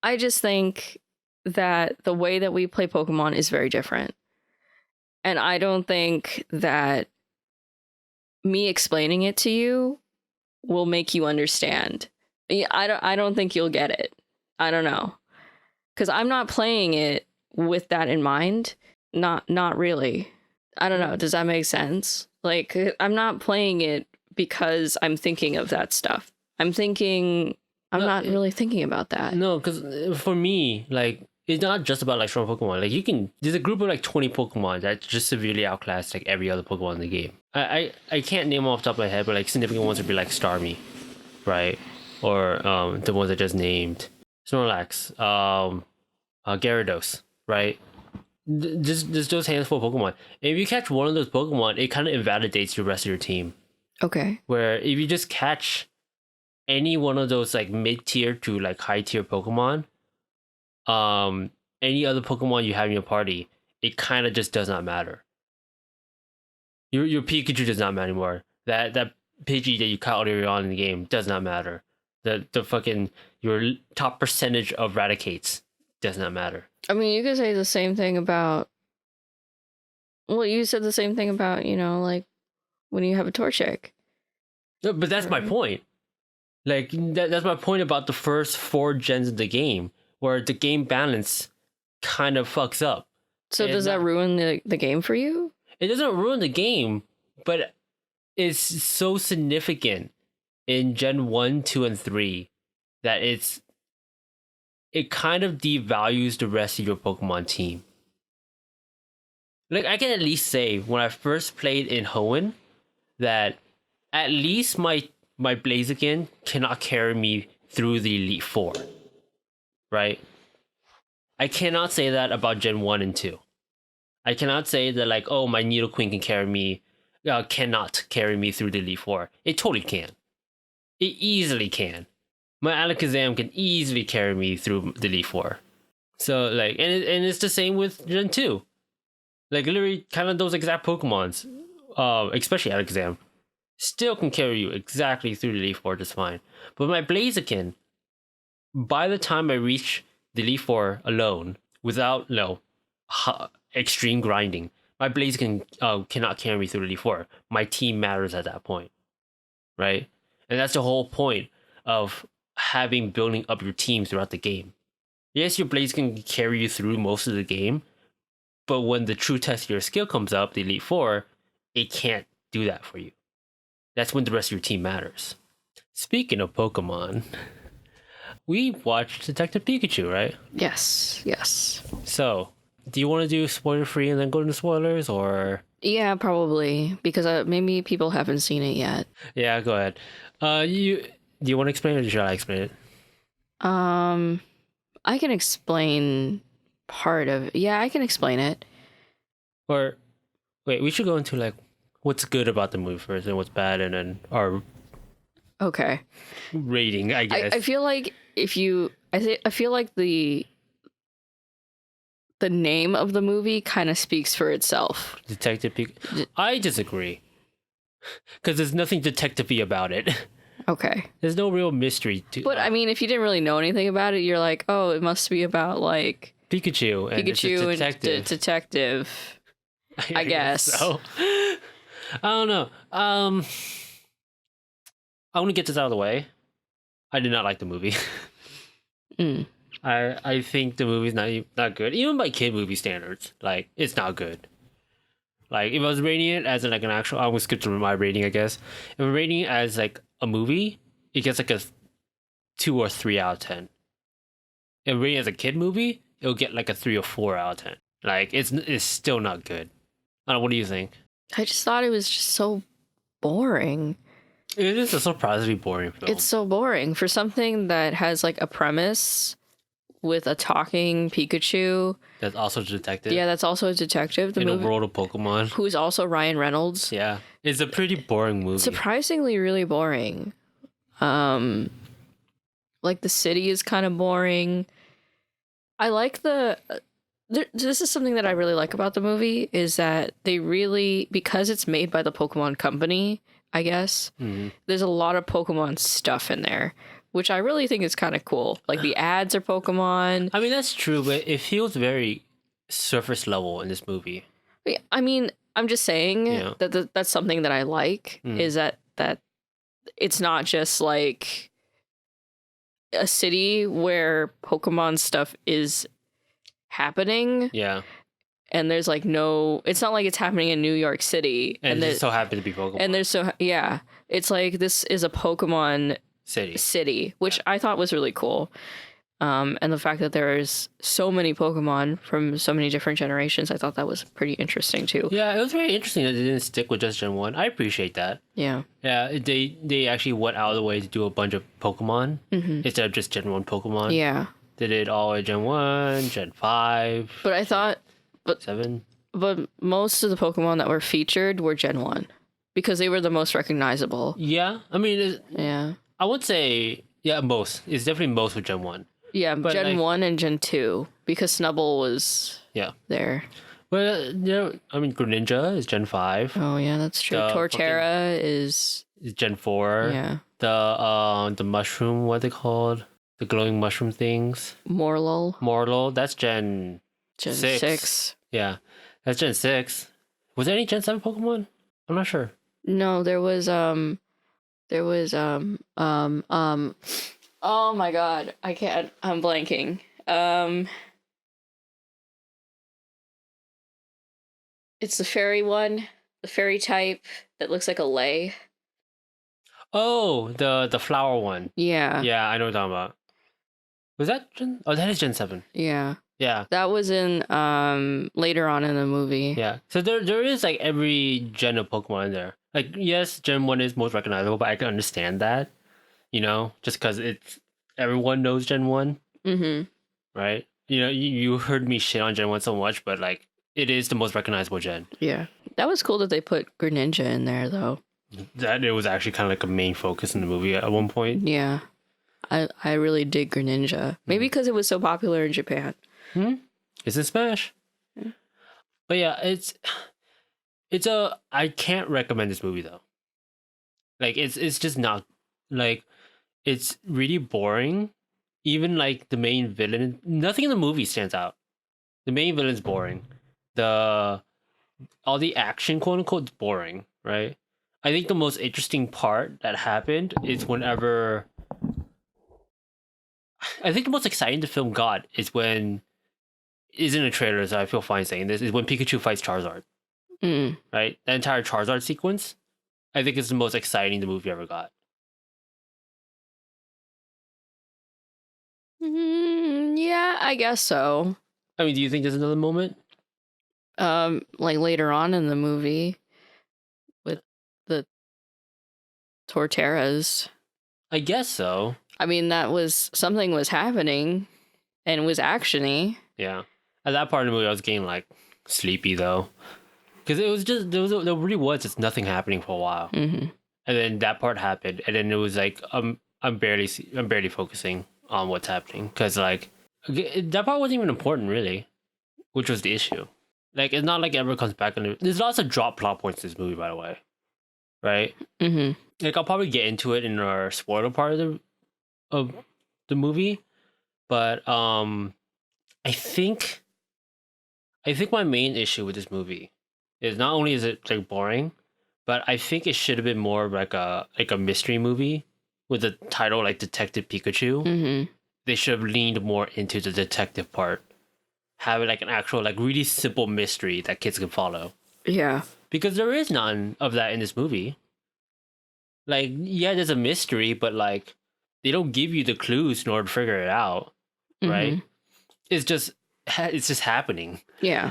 I just think that the way that we play Pokemon is very different. And I don't think that me explaining it to you will make you understand. I don't think you'll get it. I don't know. Cuz I'm not playing it with that in mind. Not really. I don't know. Does that make sense? Like I'm not playing it because I'm thinking of that stuff. I'm not really thinking about that. No, because for me, like, it's not just about like strong Pokemon. Like there's a group of like 20 Pokemon that just severely outclass like every other Pokemon in the game. I can't name them off the top of my head, but like significant ones would be like Starmie, right? Or the ones I just named, Snorlax, Gyarados, right? Just those handful of Pokemon. And if you catch one of those Pokemon, it kind of invalidates the rest of your team. Okay. Where if you just catch any one of those like mid-tier to like high-tier Pokemon, any other Pokemon you have in your party, it kind of just does not matter. Your Pikachu does not matter anymore. That Pidgey that you caught earlier on in the game does not matter. The fucking your top percentage of Raticates does not matter. I mean, you could say the same thing about. Well, you said the same thing about like when you have a Torchic. No, but that's my point. Like that's my point about the first 4 gens of the game, where the game balance kind of fucks up. So does that ruin the game for you? It doesn't ruin the game, but it's so significant in Gen 1, 2, and 3 that it kind of devalues the rest of your Pokemon team. Like I can at least say when I first played in Hoenn that at least my Blaziken cannot carry me through the Elite Four. Right? I cannot say that about Gen 1 and 2. I cannot say that like, oh, my Nidoqueen can carry me, cannot carry me through the Elite Four. It totally can. It easily can. My Alakazam can easily carry me through the Elite Four. So like, and it's the same with Gen 2. Like literally kind of those exact Pokemons, especially Alakazam, still can carry you exactly through the Elite Four just fine. But my Blaziken, by the time I reach the Elite Four alone, without extreme grinding, my Blaziken cannot carry me through the Elite Four. My team matters at that point, right? And that's the whole point of building up your team throughout the game. Yes, your Blaziken can carry you through most of the game, but when the true test of your skill comes up, the Elite Four, it can't do that for you. That's when the rest of your team matters. Speaking of Pokemon, we watched Detective Pikachu, right? Yes. So, do you want to do spoiler-free and then go into spoilers, or? Yeah, probably, because maybe people haven't seen it yet. Yeah, go ahead. Do you want to explain it, or should I explain it? I can explain part of it. Yeah, I can explain it. Or, wait, we should go into like what's good about the movie first and what's bad, and then our rating, I guess. I feel like I feel like the name of the movie kind of speaks for itself. Detective Pikachu. I disagree. Because there's nothing detective-y about it. Okay. There's no real mystery to. But I mean, if you didn't really know anything about it, you're like, oh, it must be about like Pikachu and detective. I guess. So. I don't know. I want to get this out of the way. I did not like the movie. Mm. I think the movie's not good, even by kid movie standards. Like, it's not good. Like, if I was rating it as like an actual, I'm gonna skip to my rating, I guess. If I'm rating it as like a movie, it gets like a 2 or 3 out of 10. If I'm rating it as a kid movie, it'll get like a 3 or 4 out of 10. Like, it's still not good. I don't know, what do you think? I just thought it was just so boring. It is a surprisingly boring film. It's so boring for something that has like a premise with a talking Pikachu. That's also a detective. Yeah, that's also a detective. The in movie, a world of Pokemon. who's also Ryan Reynolds. Yeah, it's a pretty boring movie. Surprisingly, really boring. Like the city is kind of boring. I like this is something that I really like about the movie is that they really, because it's made by the Pokemon Company, I guess, there's a lot of Pokemon stuff in there, which I really think is kind of cool. Like the ads are Pokemon. I mean, that's true, but it feels very surface level in this movie. I mean, I'm just saying Yeah. that that's something that I like is that it's not just like a city where Pokemon stuff is happening. Yeah. And there's like no, it's not like it's happening in New York City. And it just so happened to be Pokemon. And there's yeah, it's like this is a Pokemon city, which I thought was really cool. And the fact that there's so many Pokemon from so many different generations, I thought that was pretty interesting too. Yeah, it was very interesting that they didn't stick with just Gen 1. I appreciate that. Yeah. Yeah, they actually went out of the way to do a bunch of Pokemon instead of just Gen 1 Pokemon. Yeah. They did all at Gen 1, Gen 5. But I thought 7. But most of the Pokemon that were featured were Gen 1 because they were the most recognizable. Yeah. I mean, yeah. I would say, yeah, most. It's definitely most with Gen 1. Yeah, but Gen like, 1 and Gen 2 because Snubbull was there. But, I mean, Greninja is Gen 5. Oh, yeah, that's true. Torterra is Gen 4. Yeah. The mushroom, what are they called? The glowing mushroom things. Morlul, that's Gen 6. Yeah, that's Gen 6. Was there any Gen 7 Pokemon? I'm not sure. No, there was oh my god, I can't, I'm blanking. It's the fairy one, the fairy type that looks like a lei. Oh, the flower one. Yeah. Yeah, I know what you're talking about. Was that Gen? Oh, that is Gen 7. Yeah. Yeah. That was in later on in the movie. Yeah. So there is like every gen of Pokemon in there. Like, yes, Gen 1 is most recognizable, but I can understand that. You know, just because it's everyone knows Gen 1. Right? You know, you heard me shit on Gen 1 so much, but like it is the most recognizable gen. Yeah. That was cool that they put Greninja in there though. That it was actually kind of like a main focus in the movie at one point. Yeah. I really dig Greninja. Maybe because it was so popular in Japan. It's in Smash. But yeah, I can't recommend this movie though. Like it's just not, like, it's really boring. Even like the main villain, nothing in the movie stands out. The main villain's boring. All the action, quote unquote, is boring, right? I think the most interesting part that happened is whenever, I think the most exciting the film got is when, is in a trailer, so I feel fine saying this, is when Pikachu fights Charizard. Right? The entire Charizard sequence, I think is the most exciting the movie ever got. Yeah, I guess so. I mean, do you think there's another moment? Like later on in the movie with the Torterras. I guess so. I mean, something was happening and it was actiony. Yeah. At that part of the movie, I was getting like sleepy though. Because it was just, there really was just nothing happening for a while. And then that part happened. And then it was like, I'm barely focusing on what's happening. Because like, that part wasn't even important really. Which was the issue. Like, it's not like it ever comes back. There's lots of drop plot points in this movie, by the way. Right? Like, I'll probably get into it in our spoiler part of the movie. But I think my main issue with this movie is not only is it like boring, but I think it should have been more like a mystery movie with the title like Detective Pikachu, they should have leaned more into the detective part. Have it like an actual, like really simple mystery that kids can follow. Yeah. Because there is none of that in this movie. Like, yeah, there's a mystery, but like, they don't give you the clues in order to figure it out, right? It's just happening. Yeah.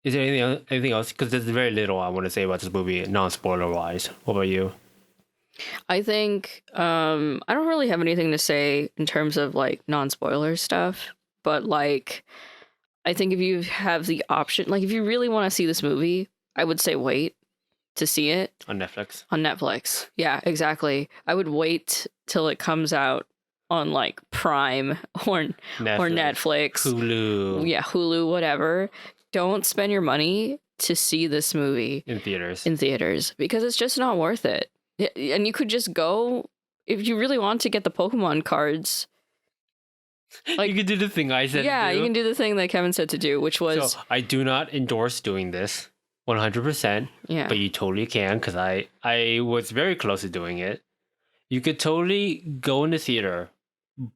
Is there anything else? Because there's very little I want to say about this movie, non-spoiler wise. What about you? I think I don't really have anything to say in terms of like non-spoiler stuff, but like I think if you have the option, like if you really want to see this movie, I would say wait to see it On Netflix. on Netflix. Yeah, exactly. I would wait till it comes out on like Prime or Netflix, Hulu. Yeah, Hulu, whatever. Don't spend your money to see this movie in theaters because it's just not worth it. And you could just go if you really want to get the Pokemon cards. Like, you can do the thing I said. Yeah, you can do the thing that Kevin said to do, which was. So I do not endorse doing this 100%. Yeah. But you totally can, because I was very close to doing it. You could totally go in the theater,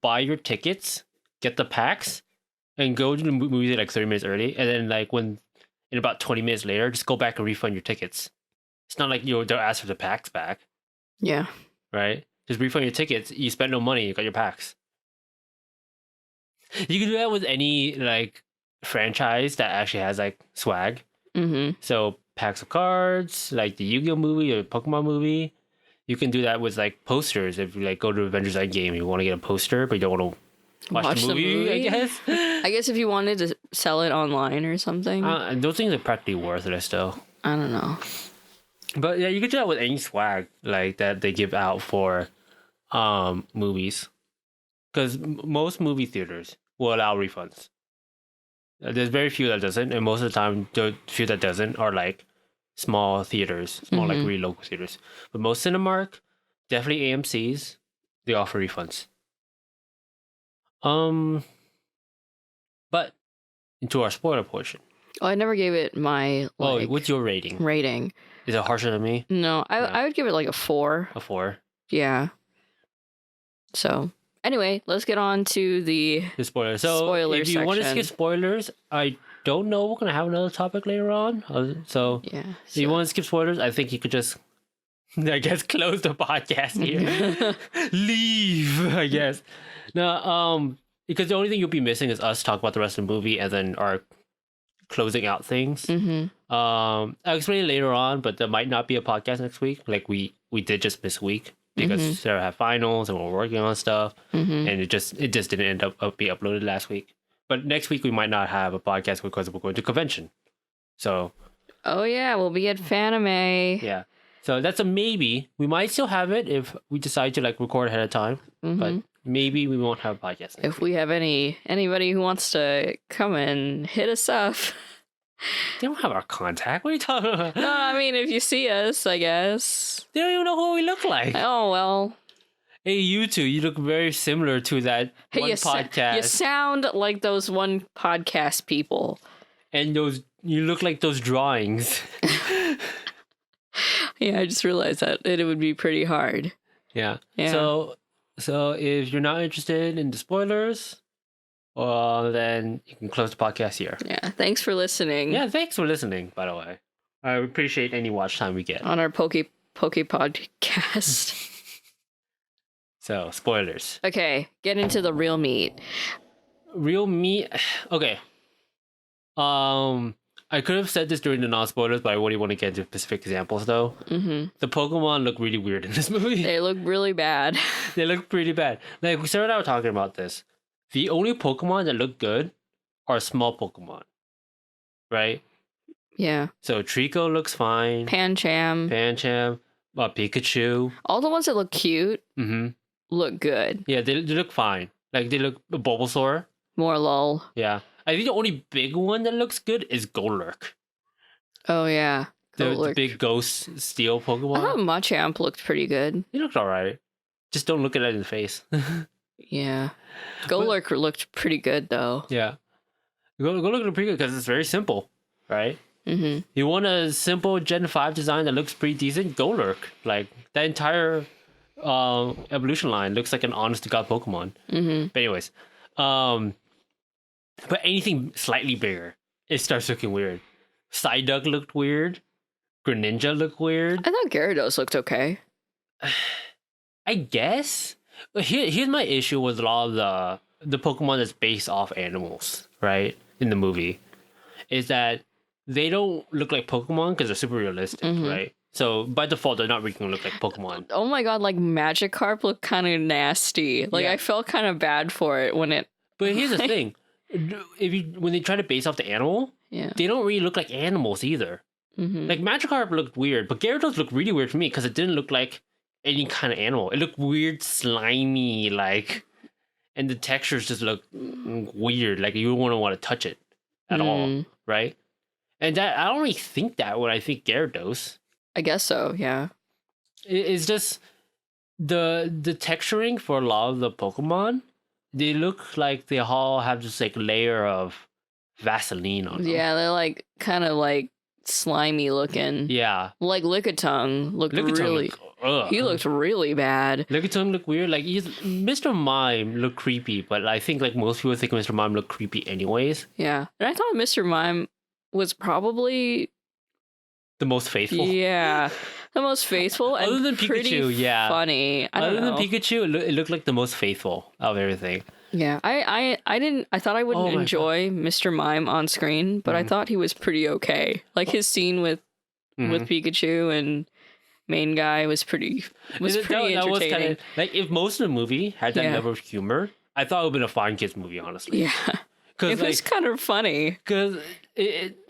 buy your tickets, get the packs, and go to the movie like 30 minutes early, and then like in about 20 minutes later, just go back and refund your tickets. It's not like they'll ask for the packs back. Yeah. Right? Just refund your tickets. You spent no money. You got your packs. You can do that with any like franchise that actually has like swag. So packs of cards, like the Yu-Gi-Oh movie or Pokemon movie. You can do that with like posters. If you like go to Avengers Endgame, you want to get a poster, but you don't want to watch the movie, I guess. I guess if you wanted to sell it online or something. Those things are practically worthless, though. I don't know. But yeah, you can do that with any swag like that they give out for movies. Because most movie theaters will allow refunds. There's very few that doesn't, and most of the time, the few that doesn't are like small theaters, like really local theaters. But most Cinemark, definitely AMC's, they offer refunds. But into our spoiler portion. Oh, I never gave it my what's your rating? Is it harsher than me? No, I would give it like a 4. A 4? Yeah. So anyway, let's get on to the spoilers. So if you want to skip spoilers, I don't know. We're gonna have another topic later on. So yeah, if you want to skip spoilers, I think you could just, I guess, close the podcast here. Leave, I guess. No, because the only thing you'll be missing is us talk about the rest of the movie and then our closing out things. I'll explain it later on, but there might not be a podcast next week. Like we did just miss a week because Sarah had finals and we're working on stuff, and it just didn't end up be uploaded last week. But next week we might not have a podcast because we're going to convention. So. Oh yeah, we'll be at Fanime. Yeah. So that's a maybe. We might still have it if we decide to like record ahead of time, but maybe we won't have a podcast next if we have anybody who wants to come and hit us up. They don't have our contact. What are you talking about? No, I mean, if you see us, I guess. They don't even know what we look like. Oh, well. Hey, you two, you look very similar to that one podcast. You sound like those one podcast people. And you look like those drawings. Yeah, I just realized that it would be pretty hard. Yeah. So if you're not interested in the spoilers, then you can close the podcast here. Yeah, thanks for listening. Yeah, thanks for listening, by the way. I appreciate any watch time we get. On our Poke podcast. So, spoilers. Okay, get into the real meat. Real meat? Okay. I could have said this during the non-spoilers, but I really want to get into specific examples, though. The Pokemon look really weird in this movie. They look really bad. They look pretty bad. Like, Sarah and I were talking about this. The only Pokemon that look good are small Pokemon. Right? Yeah. So, Trico looks fine. Pancham, Pikachu. all the ones that look cute look good. Yeah, they look fine. Like, they look Bulbasaur. More lull. Yeah. I think the only big one that looks good is Golurk. Oh, yeah. The big ghost steel Pokemon. I thought Machamp looked pretty good. He looked alright. Just don't look at it in the face. Yeah. Golurk looked pretty good, though. Yeah. Golurk looked pretty good because it's very simple, right? You want a simple Gen 5 design that looks pretty decent? Golurk. Like, that entire evolution line looks like an honest to god Pokemon. But anyways, but anything slightly bigger, it starts looking weird. Psyduck looked weird. Greninja looked weird. I thought Gyarados looked okay. I guess. But here's my issue with a lot of the Pokemon that's based off animals, right? In the movie, is that they don't look like Pokemon because they're super realistic, right? So by default, they're not really gonna look like Pokemon. Oh my god, like Magikarp looked kind of nasty. Like I felt kind of bad for it when it. But here's the thing: when they try to base off the animal, they don't really look like animals either. Like Magikarp looked weird, but Gyarados looked really weird for me because it didn't look like any kind of animal. It looked weird, slimy, like, and the textures just look weird. Like you wouldn't want to touch it at all, right? And that I don't really think that when I think Gyarados. I guess so, yeah. It's just the texturing for a lot of the Pokemon. They look like they all have this like layer of Vaseline on them. Yeah, they're like kind of like slimy looking. Yeah, like Lickitung looked really. He looked really bad. Lickitung looked weird. Like Mr. Mime looked creepy, but I think like most people think Mr. Mime looked creepy anyways. Yeah, and I thought Mr. Mime was probably the most faithful. Yeah, the most faithful. Other and than Pikachu, funny. Other than Pikachu, it looked like the most faithful of everything. Yeah, I thought I wouldn't enjoy Mr. Mime on screen, but I thought he was pretty okay. Like his scene with Pikachu and main guy was pretty entertaining. That was kind of like if most of the movie had that level of humor, I thought it would have been a fine kids movie, honestly. Yeah, it was kind of funny because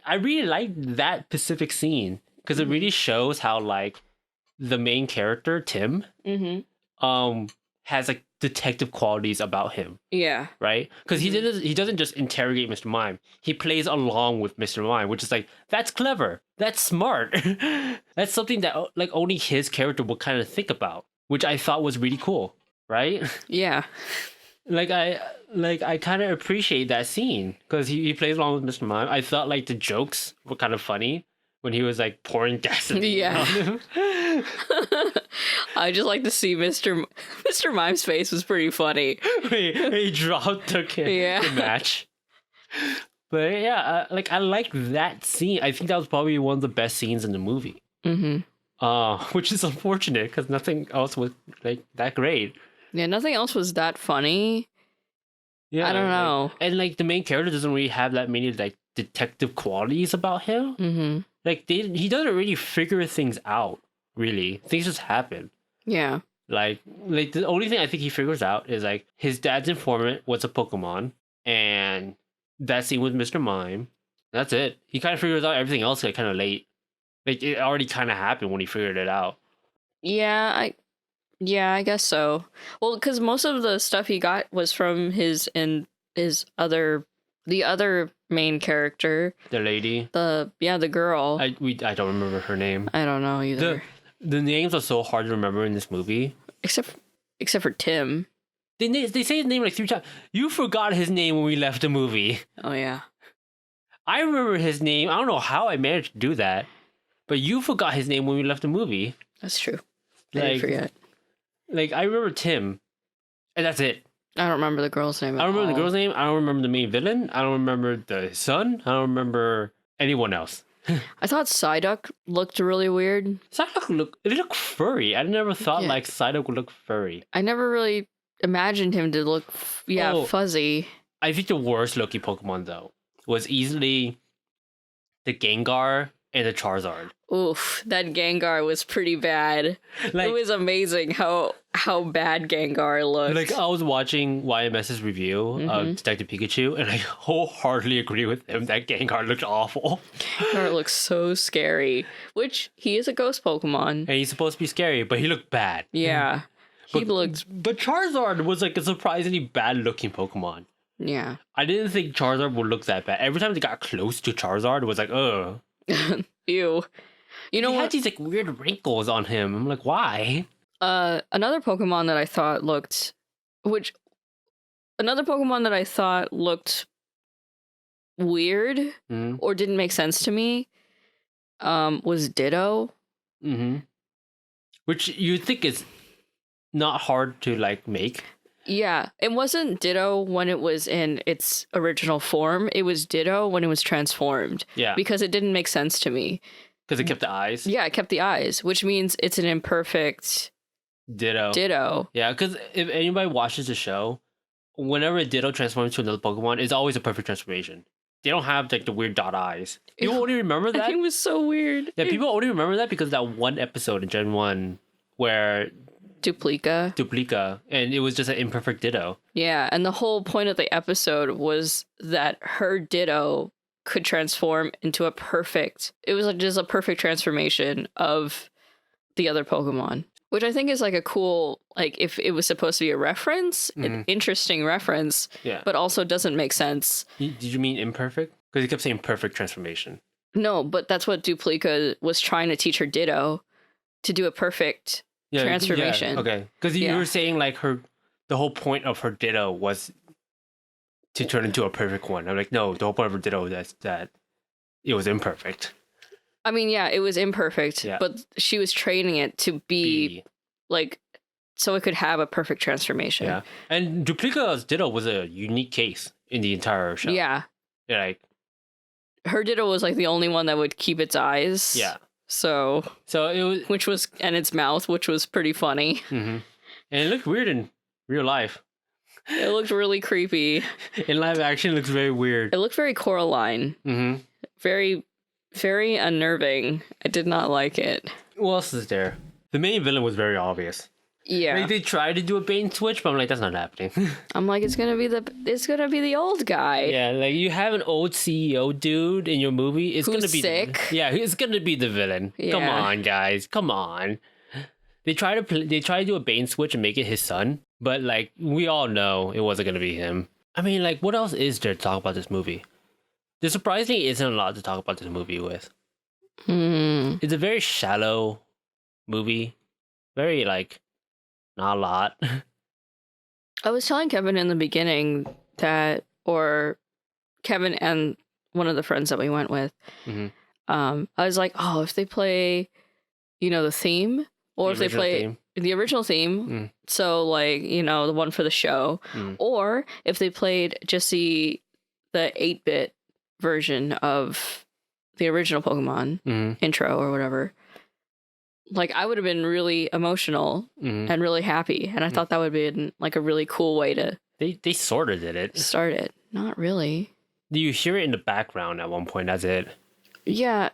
I really liked that specific scene because it really shows how like the main character Tim has like detective qualities about him. Yeah. Right? Because he doesn't just interrogate Mr. Mime. He plays along with Mr. Mime, which is like, that's clever. That's smart. That's something that like only his character would kind of think about, which I thought was really cool. Right? Yeah. I kind of appreciate that scene because he plays along with Mr. Mime. I thought like the jokes were kind of funny when he was like pouring gasoline on him. I just like to see Mr. Mime's face was pretty funny. he dropped the match. But yeah, I like that scene. I think that was probably one of the best scenes in the movie. Which is unfortunate because nothing else was like that great. Yeah, nothing else was that funny. Yeah, I don't know. And like the main character doesn't really have that many like detective qualities about him. Like he doesn't really figure things out. Really, things just happen. Yeah. Like the only thing I think he figures out is like his dad's informant was a Pokemon, and that scene with Mr. Mime. That's it. He kind of figures out everything else like kind of late. Like it already kind of happened when he figured it out. I guess so. Well, because most of the stuff he got was from the other main character, the lady, the girl. I don't remember her name. I don't know either. The names are so hard to remember in this movie. Except for Tim. They say his name like 3 times. You forgot his name when we left the movie. Oh yeah. I remember his name. I don't know how I managed to do that, but you forgot his name when we left the movie. That's true. I did forget. Like I remember Tim, and that's it. I don't remember the girl's name. I don't remember the girl's name. I don't remember the main villain. I don't remember the son. I don't remember anyone else. I thought Psyduck looked really weird. Psyduck looked furry. I never thought like Psyduck would look furry. I never really imagined him to look fuzzy. I think the worst looking Pokemon though was easily the Gengar and the Charizard. Oof, that Gengar was pretty bad. Like, it was amazing how bad Gengar looked. Like I was watching YMS's review of Detective Pikachu, and I wholeheartedly agree with him that Gengar looked awful. Gengar looks so scary. Which he is a ghost Pokemon, and he's supposed to be scary, but he looked bad. Yeah, but Charizard was like a surprisingly bad looking Pokemon. Yeah, I didn't think Charizard would look that bad. Every time they got close to Charizard, it was like, ugh. Ew. You know, he had these like weird wrinkles on him. I'm like, why? Another Pokemon that I thought looked weird or didn't make sense to me was Ditto. Which you think is not hard to like make. Yeah, it wasn't Ditto when it was in its original form. It was Ditto when it was transformed. Yeah. Because it didn't make sense to me. Because it kept the eyes. Yeah, it kept the eyes, which means it's an imperfect Ditto. Yeah, because if anybody watches the show, whenever Ditto transforms to another Pokemon, it's always a perfect transformation. They don't have like the weird dot eyes. People only remember that. It was so weird. Yeah, people only remember that because of that one episode in Gen 1 where Duplica, and it was just an imperfect Ditto. Yeah, and the whole point of the episode was that her Ditto could transform into a perfect... It was just a perfect transformation of the other Pokemon. Which I think is like a cool... Like, if it was supposed to be a reference, an interesting reference, but also doesn't make sense. Did you mean imperfect? Because you kept saying perfect transformation. No, but that's what Duplica was trying to teach her Ditto, to do a perfect... transformation. Yeah, okay. Because you were saying like the whole point of her Ditto was to turn into a perfect one. I'm like, no, the whole point of her Ditto is that it was imperfect. I mean, yeah, it was imperfect, but she was training it to be like, so it could have a perfect transformation. Yeah. And Duplica's Ditto was a unique case in the entire show. Yeah. Like, her Ditto was like the only one that would keep its eyes. Yeah. So it was, and its mouth, which was pretty funny. Mm-hmm. And it looked weird in real life. It looked really creepy. In live action, it looks very weird. It looked very Coraline. Mm-hmm. Very, very unnerving. I did not like it. What else is there? The main villain was very obvious. Yeah. Like, they tried to do a bait and switch, but I'm like, that's not happening. I'm like, it's gonna be the old guy. Yeah, like you have an old CEO dude in your movie. It's Who's gonna be sick. Yeah, it's gonna be the villain. Yeah. Come on, guys. Come on. They try to do a bait and switch and make it his son, but like we all know it wasn't gonna be him. I mean, like, what else is there to talk about this movie? There surprisingly isn't a lot to talk about this movie with. It's a very shallow movie. Very like not a lot. I was telling Kevin in the beginning or Kevin and one of the friends that we went with, I was like, oh, if they play, the theme, or if they play the original theme, so like, the one for the show, or if they played just the 8-bit version of the original Pokemon intro or whatever. Like, I would have been really emotional and really happy. And I thought that would be like a really cool way to... They sort of did it. Start it. Not really. Do you hear it in the background at one point? That's it. Yeah,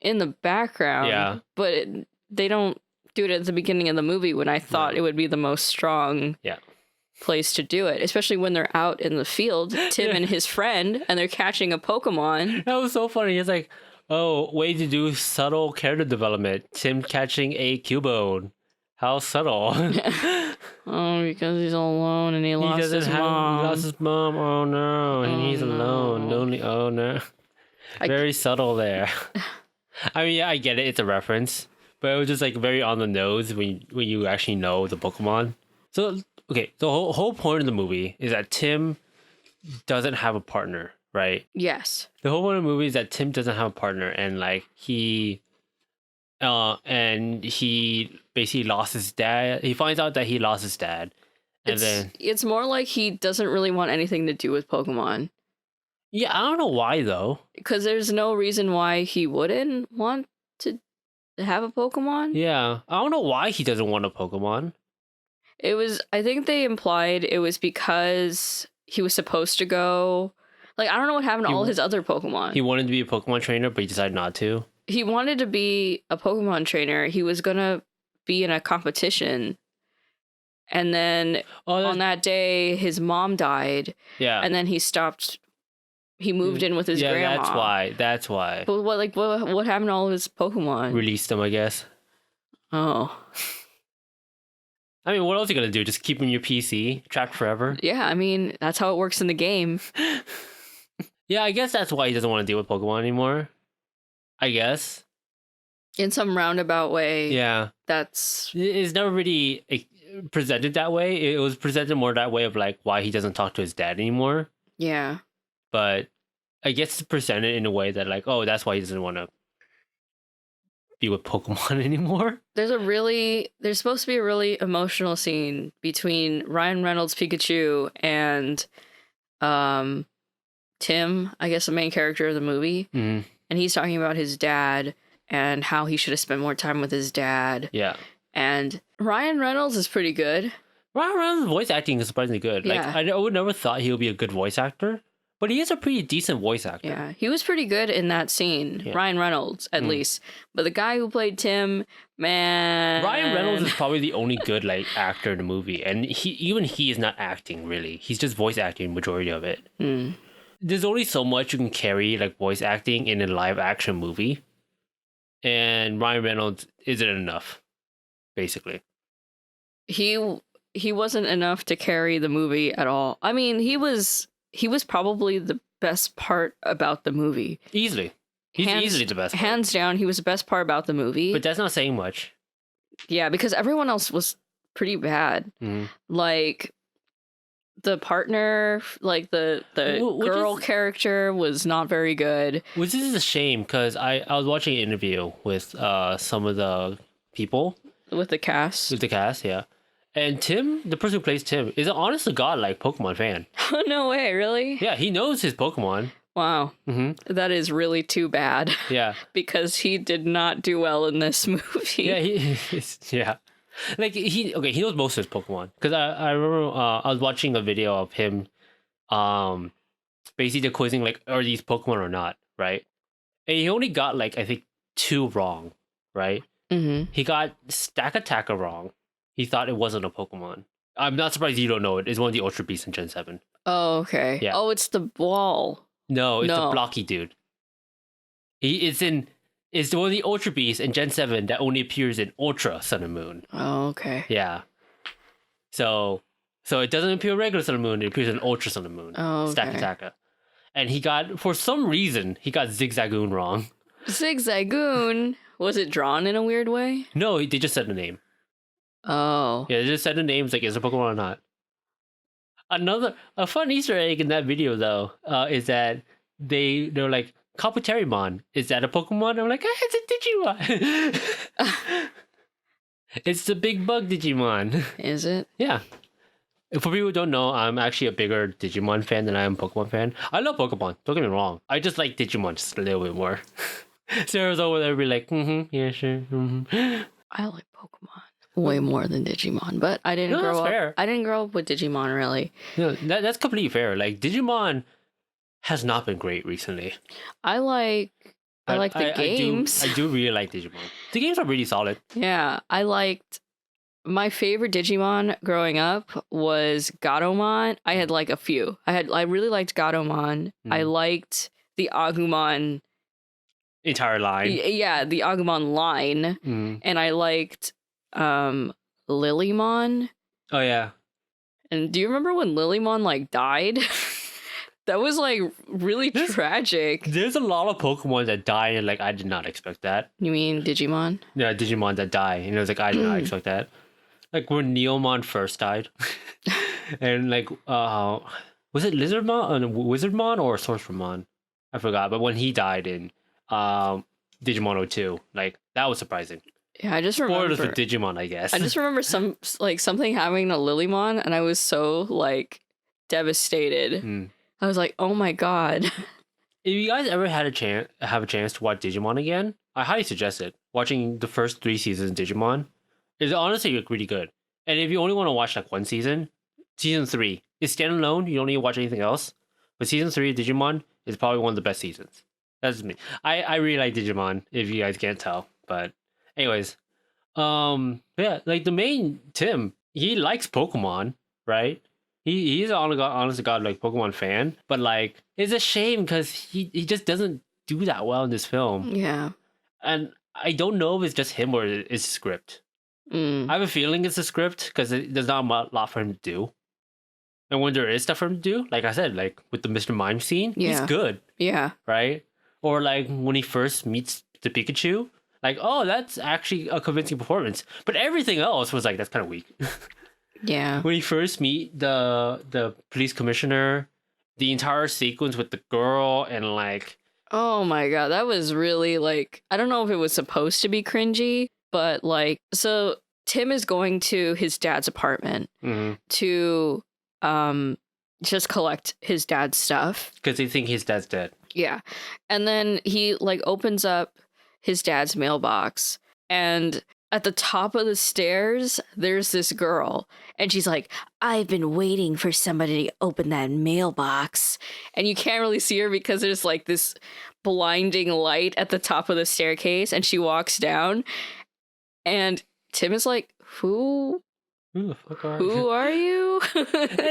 in the background. Yeah. But they don't do it at the beginning of the movie when I thought it would be the most strong place to do it. Especially when they're out in the field, Tim and his friend, and they're catching a Pokemon. That was so funny. It's like... Oh, way to do subtle character development. Tim catching a Cubone. How subtle. Oh, because he's all alone and he lost his mom. He lost his mom. Oh no. And he's alone. Lonely. Oh no. Very subtle there. I mean, yeah, I get it. It's a reference. But it was just like very on the nose when you actually know the Pokemon. So, okay. The whole point of the movie is that Tim doesn't have a partner. Right? Yes. The whole point of the movie is that Tim doesn't have a partner, and like he basically lost his dad. He finds out that he lost his dad, and it's more like he doesn't really want anything to do with Pokemon. Yeah, I don't know why though. Because there's no reason why he wouldn't want to have a Pokemon. Yeah, I don't know why he doesn't want a Pokemon. I think they implied it was because he was supposed to go. Like, I don't know what happened to all his other Pokemon. He wanted to be a Pokemon trainer, but he decided not to. He wanted to be a Pokemon trainer. He was going to be in a competition. And then on that day, his mom died. Yeah. And then he stopped. He moved in with his grandma. Yeah, that's why. But what happened to all of his Pokemon? Released them, I guess. Oh. I mean, what else are you going to do? Just keep him in your PC, trapped forever? Yeah, I mean, that's how it works in the game. Yeah, I guess that's why he doesn't want to deal with Pokemon anymore. I guess. In some roundabout way. Yeah. It's never really presented that way. It was presented more that way of like why he doesn't talk to his dad anymore. Yeah. But I guess it's presented in a way that like, oh, that's why he doesn't want to be with Pokemon anymore. There's supposed to be a really emotional scene between Ryan Reynolds' Pikachu and Tim, I guess the main character of the movie. Mm-hmm. And he's talking about his dad and how he should have spent more time with his dad. Yeah. And Ryan Reynolds is pretty good. Ryan Reynolds' voice acting is surprisingly good. Yeah. Like, I would never thought he would be a good voice actor, but he is a pretty decent voice actor. Yeah, he was pretty good in that scene. Yeah. Ryan Reynolds, at least. But the guy who played Tim, man... Ryan Reynolds is probably the only good like actor in the movie, and he is not acting really. He's just voice acting majority of it. Mm. There's only so much you can carry like voice acting in a live action movie, and Ryan Reynolds isn't enough, basically. He wasn't enough to carry the movie at all. I mean, he was probably the best part about the movie. Easily. He's easily the best part. Hands down, he was the best part about the movie. But that's not saying much. Yeah, because everyone else was pretty bad. Mm-hmm. Like, the partner, like the girl character was not very good. Which is a shame, because I was watching an interview with some of the people. With the cast? With the cast, yeah. And Tim, the person who plays Tim, is an honest to God like Pokemon fan. No way, really? Yeah, he knows his Pokemon. Wow. Mm-hmm. That is really too bad. Yeah. Because he did not do well in this movie. Yeah, yeah. Like, he knows most of his Pokemon. Because I remember I was watching a video of him basically quizzing, like, are these Pokemon or not, right? And he only got, like, I think 2 wrong, right? Mm-hmm. He got JustACoupleQnA wrong. He thought it wasn't a Pokemon. I'm not surprised you don't know it. It's one of the Ultra Beasts in Gen 7. Oh, okay. Yeah. Oh, it's the ball. No, it's the blocky dude. It's one of the Ultra Beasts in Gen 7 that only appears in Ultra Sun and Moon. Oh, okay. Yeah. So it doesn't appear in regular Sun and Moon, it appears in Ultra Sun and Moon. Oh, okay. JustACoupleQnA. And for some reason, he got Zigzagoon wrong. Zigzagoon? Was it drawn in a weird way? No, they just said the name. Oh. Yeah, they just said the names, like, is it a Pokemon or not? A fun Easter egg in that video, though, is that they're like, Kabuterimon, is that a Pokemon? I'm like, it's a Digimon. It's the big bug Digimon. Is it? Yeah. For people who don't know, I'm actually a bigger Digimon fan than I am Pokemon fan. I love Pokemon, don't get me wrong. I just like Digimon just a little bit more. Sarah's over there be like, yeah, sure. Mm-hmm. I like Pokemon way more than Digimon, but I didn't grow up. Fair. I didn't grow up with Digimon, really. No, that's completely fair. Like, Digimon has not been great recently. I like the games. I do really like Digimon. The games are really solid. Yeah, my favorite Digimon growing up was Gatomon. I had like a few. I really liked Gatomon. I liked the Agumon entire line. Yeah, the Agumon line. And I liked Lilymon. Oh yeah. And do you remember when Lilymon like died? That was like really tragic. There's a lot of Pokemon that die, and like I did not expect that. You mean Digimon? Yeah, Digimon that die, and it was like I did not expect that. Like when Neomon first died, and like was it Lizardmon, Wizardmon, or Sorcerermon? I forgot. But when he died in Digimon 02, like that was surprising. Yeah, I just remember. Spoilers for Digimon, I guess. I just remember something happening to Lilymon, and I was so like devastated. I was like, "Oh my god!" If you guys ever had a chance to watch Digimon again, I highly suggest it. Watching the first 3 seasons of Digimon is honestly really good. And if you only want to watch like one season, season 3 is standalone. You don't need to watch anything else. But season 3 of Digimon is probably one of the best seasons. That's me. I really like Digimon. If you guys can't tell, but anyways, yeah, like the main Tim, he likes Pokemon, right? He's an honest to God like Pokemon fan, but like it's a shame because he just doesn't do that well in this film. Yeah, and I don't know if it's just him or it's script. I have a feeling it's a script because there's not a lot for him to do. And when there is stuff for him to do, like I said, like with the Mr. Mime scene, he's good. Yeah. Right? Or like when he first meets the Pikachu, like, oh, that's actually a convincing performance. But everything else was like, that's kind of weak. Yeah. When you first meet the police commissioner, the entire sequence with the girl and like Oh my god, that was really like, I don't know if it was supposed to be cringy, but like, so Tim is going to his dad's apartment to just collect his dad's stuff. Because they think his dad's dead. Yeah. And then he like opens up his dad's mailbox, and at the top of the stairs, there's this girl. And she's like, I've been waiting for somebody to open that mailbox. And you can't really see her because there's like this blinding light at the top of the staircase. And she walks down. And Tim is like, Who the fuck are Who are you? And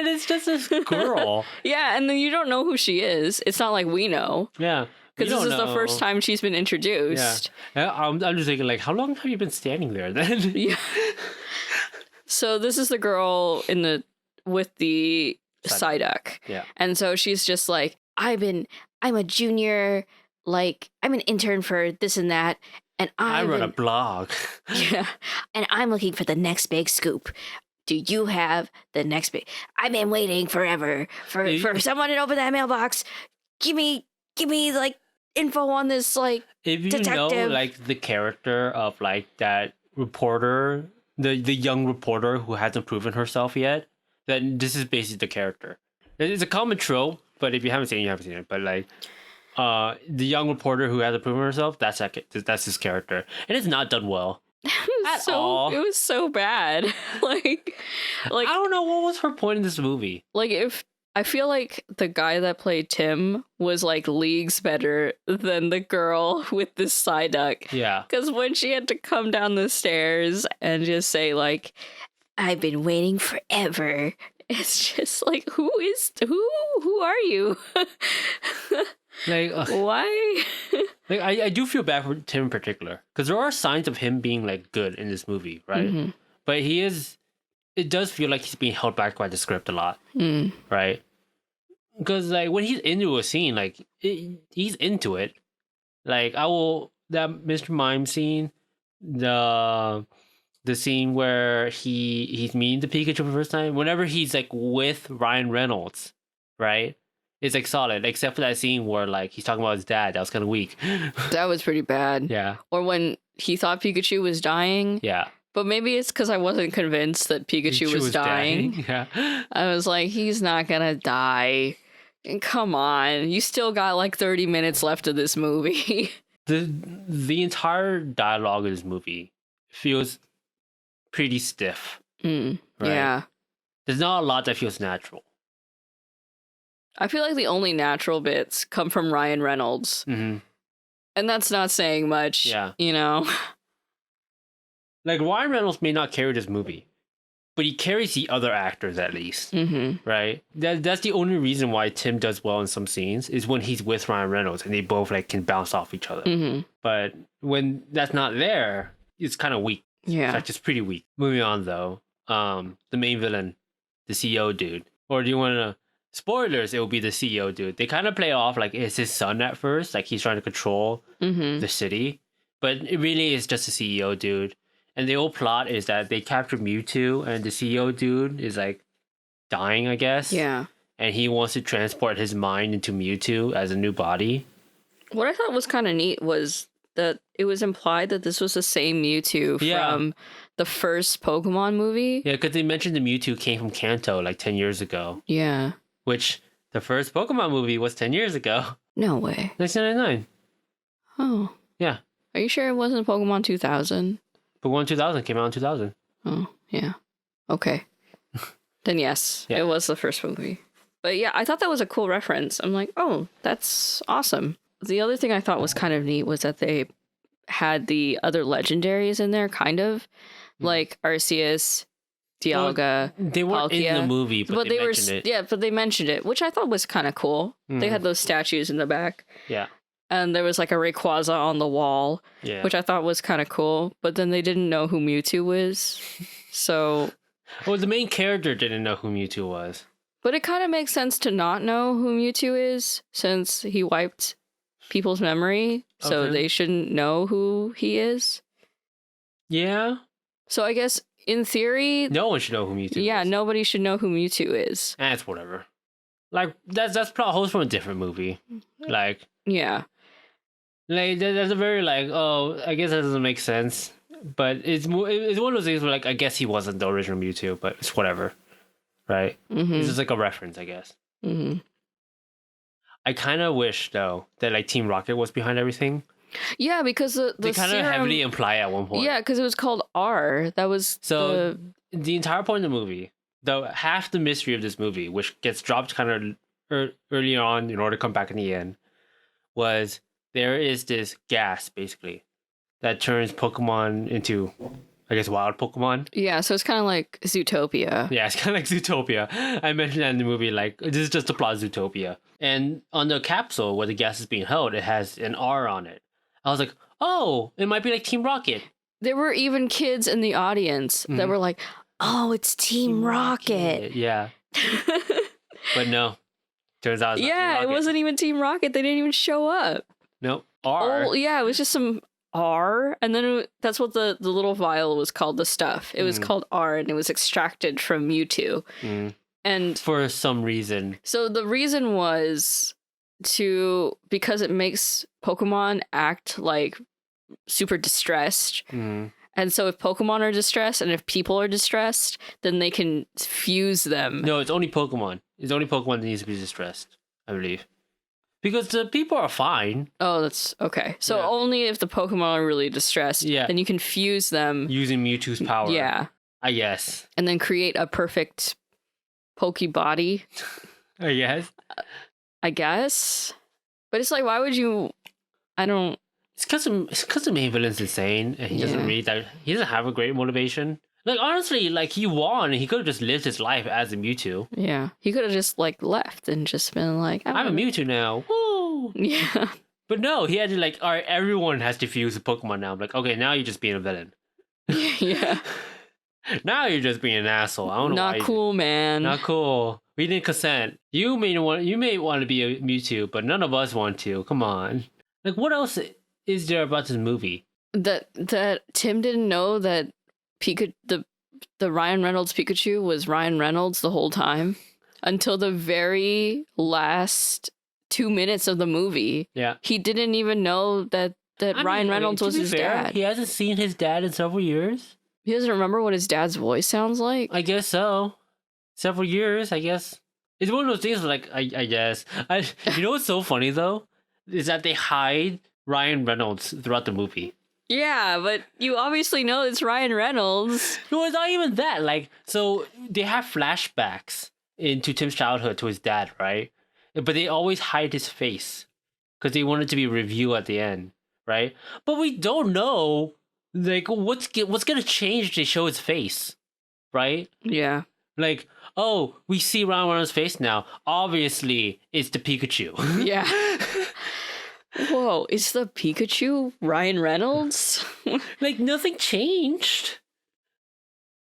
it's just this girl. Yeah, and then you don't know who she is. It's not like we know. Yeah. Because this is the first time she's been introduced. Yeah. I'm just thinking, like, how long have you been standing there then? Yeah. So this is the girl with the Psyduck. Yeah. And so she's just like, I'm a junior, like, I'm an intern for this and that. And I run a blog. Yeah. And I'm looking for the next big scoop. Do you have the next big? I've been waiting forever for someone to open that mailbox. Give me like info on this, like, if you detective. know, like, the character of like that reporter, the young reporter who hasn't proven herself yet, then this is basically the character. It's a common trope, but if you haven't seen it, you haven't seen it. But like, the young reporter who hasn't proven herself, that's his character, and it's not done well. At all. It was so bad. like I don't know what was her point in this movie. Like, if I feel like the guy that played Tim was like leagues better than the girl with the Psyduck. Yeah. Because when she had to come down the stairs and just say like, I've been waiting forever. It's just like, who are you? Like, why? Like, I do feel bad for Tim in particular, because there are signs of him being like good in this movie, right? Mm-hmm. But it does feel like he's being held back by the script a lot, right? Because like when he's into a scene, like he's into it. Like that Mr. Mime scene, the scene where he's meeting the Pikachu for the first time. Whenever he's like with Ryan Reynolds, right? It's like solid, except for that scene where like he's talking about his dad. That was kind of weak. That was pretty bad. Yeah. Or when he thought Pikachu was dying. Yeah. But maybe it's because I wasn't convinced that Pikachu was dying. Yeah. I was like, he's not gonna die. And come on, you still got like 30 minutes left of this movie. The entire dialogue of this movie feels pretty stiff. Right? Yeah. There's not a lot that feels natural. I feel like the only natural bits come from Ryan Reynolds. Mm-hmm. And that's not saying much, you know? Like, Ryan Reynolds may not carry this movie, but he carries the other actors at least, right? That's the only reason why Tim does well in some scenes, is when he's with Ryan Reynolds and they both like can bounce off each other. But when that's not there, it's kind of weak. Yeah. It's just pretty weak. Moving on, though, the main villain, the CEO dude. Or do you want to... Spoilers, it will be the CEO dude. They kind of play off like it's his son at first, like he's trying to control the city. But it really is just a CEO dude. And the whole plot is that they capture Mewtwo, and the CEO dude is like dying, I guess. Yeah. And he wants to transport his mind into Mewtwo as a new body. What I thought was kind of neat was that it was implied that this was the same Mewtwo from the first Pokemon movie. Yeah, because they mentioned the Mewtwo came from Kanto like 10 years ago. Yeah. Which the first Pokemon movie was 10 years ago. No way. 1999. Oh. Yeah. Are you sure it wasn't Pokemon 2000? Pokemon 2000 came out in 2000. Oh, yeah. Okay. Then yes, it was the first movie. But yeah, I thought that was a cool reference. I'm like, oh, that's awesome. The other thing I thought was kind of neat was that they had the other legendaries in there, kind of. Like Arceus, Dialga, well, they weren't Palkia. In the movie, but they mentioned it. Yeah, but they mentioned it, which I thought was kind of cool. They had those statues in the back. Yeah. And there was like a Rayquaza on the wall, which I thought was kind of cool. But then they didn't know who Mewtwo was. So... Well, the main character didn't know who Mewtwo was. But it kind of makes sense to not know who Mewtwo is, since he wiped people's memory. So they shouldn't know who he is. Yeah. So I guess... In theory... No one should know who Mewtwo is. Yeah, nobody should know who Mewtwo is. That's whatever. Like, that's plot holes from a different movie. Like... Yeah. Like there's a very like, oh, I guess that doesn't make sense. But it's one of those things where like I guess he wasn't the original Mewtwo, but it's whatever, right? It's just like a reference, I guess. I kind of wish though that like Team Rocket was behind everything. Yeah, because they kind of heavily imply at one point. Yeah, because it was called R. That was the entire point of the movie. Though half the mystery of this movie, which gets dropped kind of early on in order to come back in the end, was there is this gas basically that turns Pokemon into, I guess, wild Pokemon. Yeah, so it's kind of like Zootopia. Yeah, it's kind of like Zootopia. I mentioned that in the movie, like, this is just the plot of Zootopia. And on the capsule where the gas is being held, it has an R on it. I was like, oh, it might be like Team Rocket. There were even kids in the audience that were like, oh, it's Team Rocket. Yeah. But no. Turns out it's not Team Rocket. It wasn't even Team Rocket. They didn't even show up. Nope. R. Oh, yeah, it was just some R. And then that's what the little vial was called, the stuff. It was called R, and it was extracted from Mewtwo. And for some reason. So the reason was because it makes Pokemon act like super distressed. And so if Pokemon are distressed and if people are distressed, then they can fuse them. No, it's only Pokemon. It's only Pokemon that needs to be distressed, I believe. Because the people are fine. Oh, that's okay. So only if the Pokemon are really distressed, then you can fuse them. Using Mewtwo's power. Yeah. I guess. And then create a perfect Pokebody. I guess. I guess. But it's like, why would you... I don't... It's because the main villain's insane, and he doesn't have a great motivation. Like, honestly, like, he won, and he could have just lived his life as a Mewtwo. Yeah. He could have just, like, left and just been like... I'm a Mewtwo now. Woo! Yeah. But no, he had to, like, all right, everyone has to fuse a Pokemon now. I'm like, okay, now you're just being a villain. Yeah. Now you're just being an asshole. I don't know. Not cool, man. Not cool. We didn't consent. You may want to be a Mewtwo, but none of us want to. Come on. Like, what else is there about this movie? That Tim didn't know that the Ryan Reynolds Pikachu was Ryan Reynolds the whole time until the very last 2 minutes of the movie. Yeah. He didn't even know that Ryan Reynolds was his dad. He hasn't seen his dad in several years. He doesn't remember what his dad's voice sounds like? I guess so. Several years, I guess. It's one of those things like, I guess. You know what's so funny, though? Is that they hide Ryan Reynolds throughout the movie. Yeah, but you obviously know it's Ryan Reynolds. No, it's not even that. Like, so they have flashbacks into Tim's childhood to his dad, right? But they always hide his face because they want it to be revealed at the end, right? But we don't know, like, what's gonna change if they show his face, right? Yeah. Like, oh, we see Ryan Reynolds' face now. Obviously, it's the Pikachu. Yeah. Whoa, is the Pikachu Ryan Reynolds? Like, nothing changed.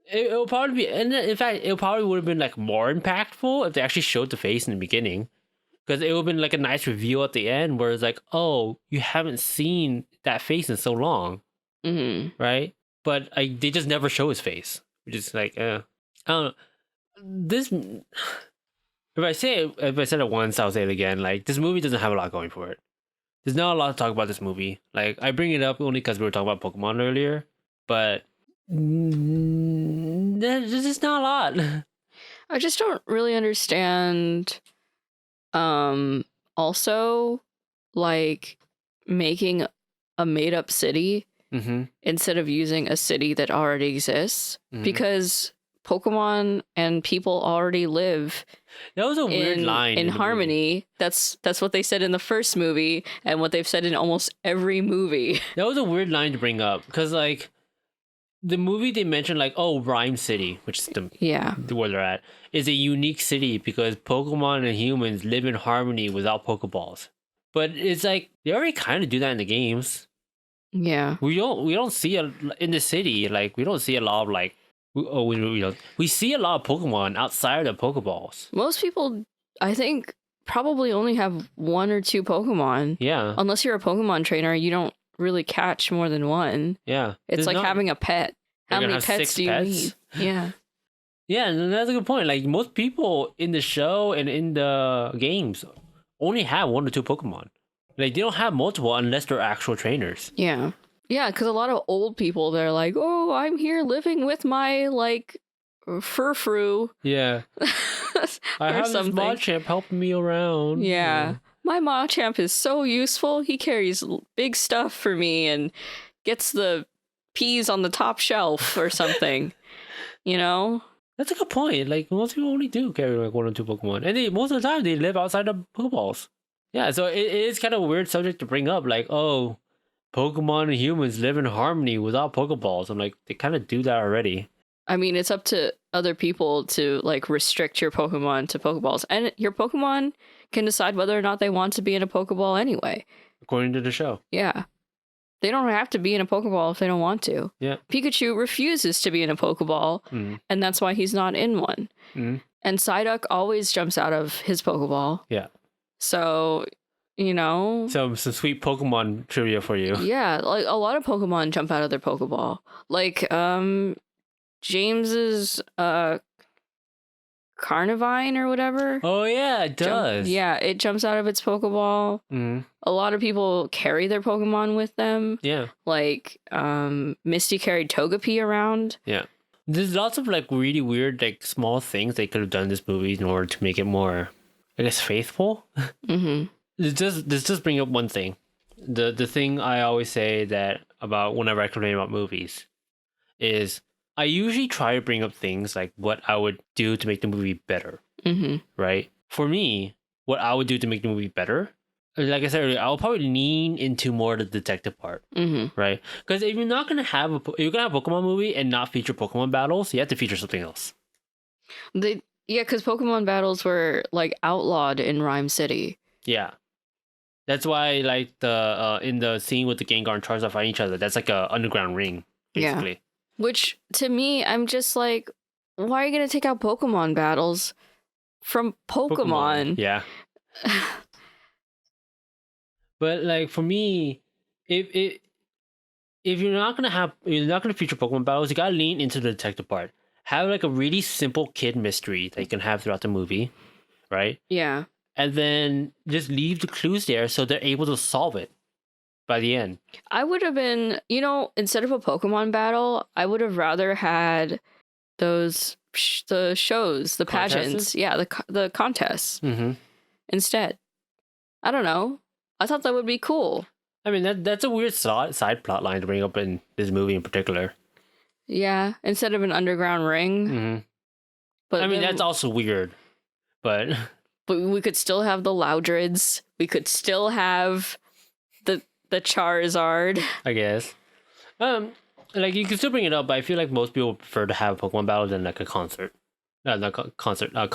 It'll probably be, and in fact, it probably would have been like more impactful if they actually showed the face in the beginning, because it would have been like a nice reveal at the end where it's like, oh, you haven't seen that face in so long, right? But they just never show his face, which is like, I don't know. This, if I said it once, I'll say it again. Like, this movie doesn't have a lot going for it. There's not a lot to talk about this movie. Like, I bring it up only because we were talking about Pokemon earlier, but there's just not a lot. I just don't really understand. Also, like, making a made-up city instead of using a city that already exists, because Pokemon and people already live. That was a weird line in harmony. Movie. That's what they said in the first movie, and what they've said in almost every movie. That was a weird line to bring up, because like the movie they mentioned, like, oh, Rhyme City, which is where they're at, is a unique city because Pokemon and humans live in harmony without Pokeballs. But it's like they already kind of do that in the games. Yeah, we don't see in the city, like, we don't see a lot of like. We see a lot of Pokemon outside of Pokeballs. Most people, I think, probably only have 1 or 2 Pokemon. Yeah. Unless you're a Pokemon trainer, you don't really catch more than one. Yeah. It's like having a pet. How many pets do you need? Yeah. Yeah, and that's a good point. Like, most people in the show and in the games only have 1 or 2 Pokemon. Like, they don't have multiple unless they're actual trainers. Yeah. Yeah, because a lot of old people, they're like, oh, I'm here living with my, like, frou-frou. Yeah. I have this Machamp helping me around. Yeah. My Machamp is so useful. He carries big stuff for me and gets the peas on the top shelf or something. You know? That's a good point. Like, most people only do carry like 1 or 2 Pokemon. And most of the time, they live outside of Pokeballs. Yeah, so it is kind of a weird subject to bring up. Like, oh, Pokemon and humans live in harmony without Pokeballs. I'm like, they kind of do that already. I mean, it's up to other people to, like, restrict your Pokemon to Pokeballs. And your Pokemon can decide whether or not they want to be in a Pokeball anyway. According to the show. Yeah. They don't have to be in a Pokeball if they don't want to. Yeah. Pikachu refuses to be in a Pokeball, and that's why he's not in one. And Psyduck always jumps out of his Pokeball. Yeah. So, you know... Some sweet Pokemon trivia for you. Yeah, like, a lot of Pokemon jump out of their Pokeball. Like, James's, Carnivine or whatever. Oh, yeah, it does. It jumps out of its Pokeball. A lot of people carry their Pokemon with them. Yeah. Like, Misty carried Togepi around. Yeah. There's lots of, like, really weird, like, small things they could have done in this movie in order to make it more, I guess, faithful. Let's just bring up one thing. The thing I always say that about whenever I complain about movies is I usually try to bring up things like what I would do to make the movie better. Right? For me, what I would do to make the movie better, like I said earlier, I'll probably lean into more of the detective part. Right? Because if you're not gonna have a Pokemon movie and not feature Pokemon battles, you have to feature something else. Because Pokemon battles were, like, outlawed in Rhyme City. Yeah. That's why, like, the in the scene with the Gengar and Charizard fighting each other, that's like a underground ring, basically. Yeah. Which, to me, I'm just like, why are you going to take out Pokemon battles from Pokemon? Yeah. But, like, for me, if you're not gonna feature Pokemon battles, you gotta lean into the detective part. Have, like, a really simple kid mystery that you can have throughout the movie, right? Yeah. And then just leave the clues there so they're able to solve it by the end. I would have been, instead of a Pokemon battle, I would have rather had the shows, the pageants. Yeah, the contests instead. I don't know. I thought that would be cool. I mean, that's a weird side plot line to bring up in this movie in particular. Yeah, instead of an underground ring. But I mean, that's also weird, but we could still have the Loudreds. We could still have the Charizard. I guess. Like, you can still bring it up, but I feel like most people prefer to have a Pokemon battle than like a contest. Pokemon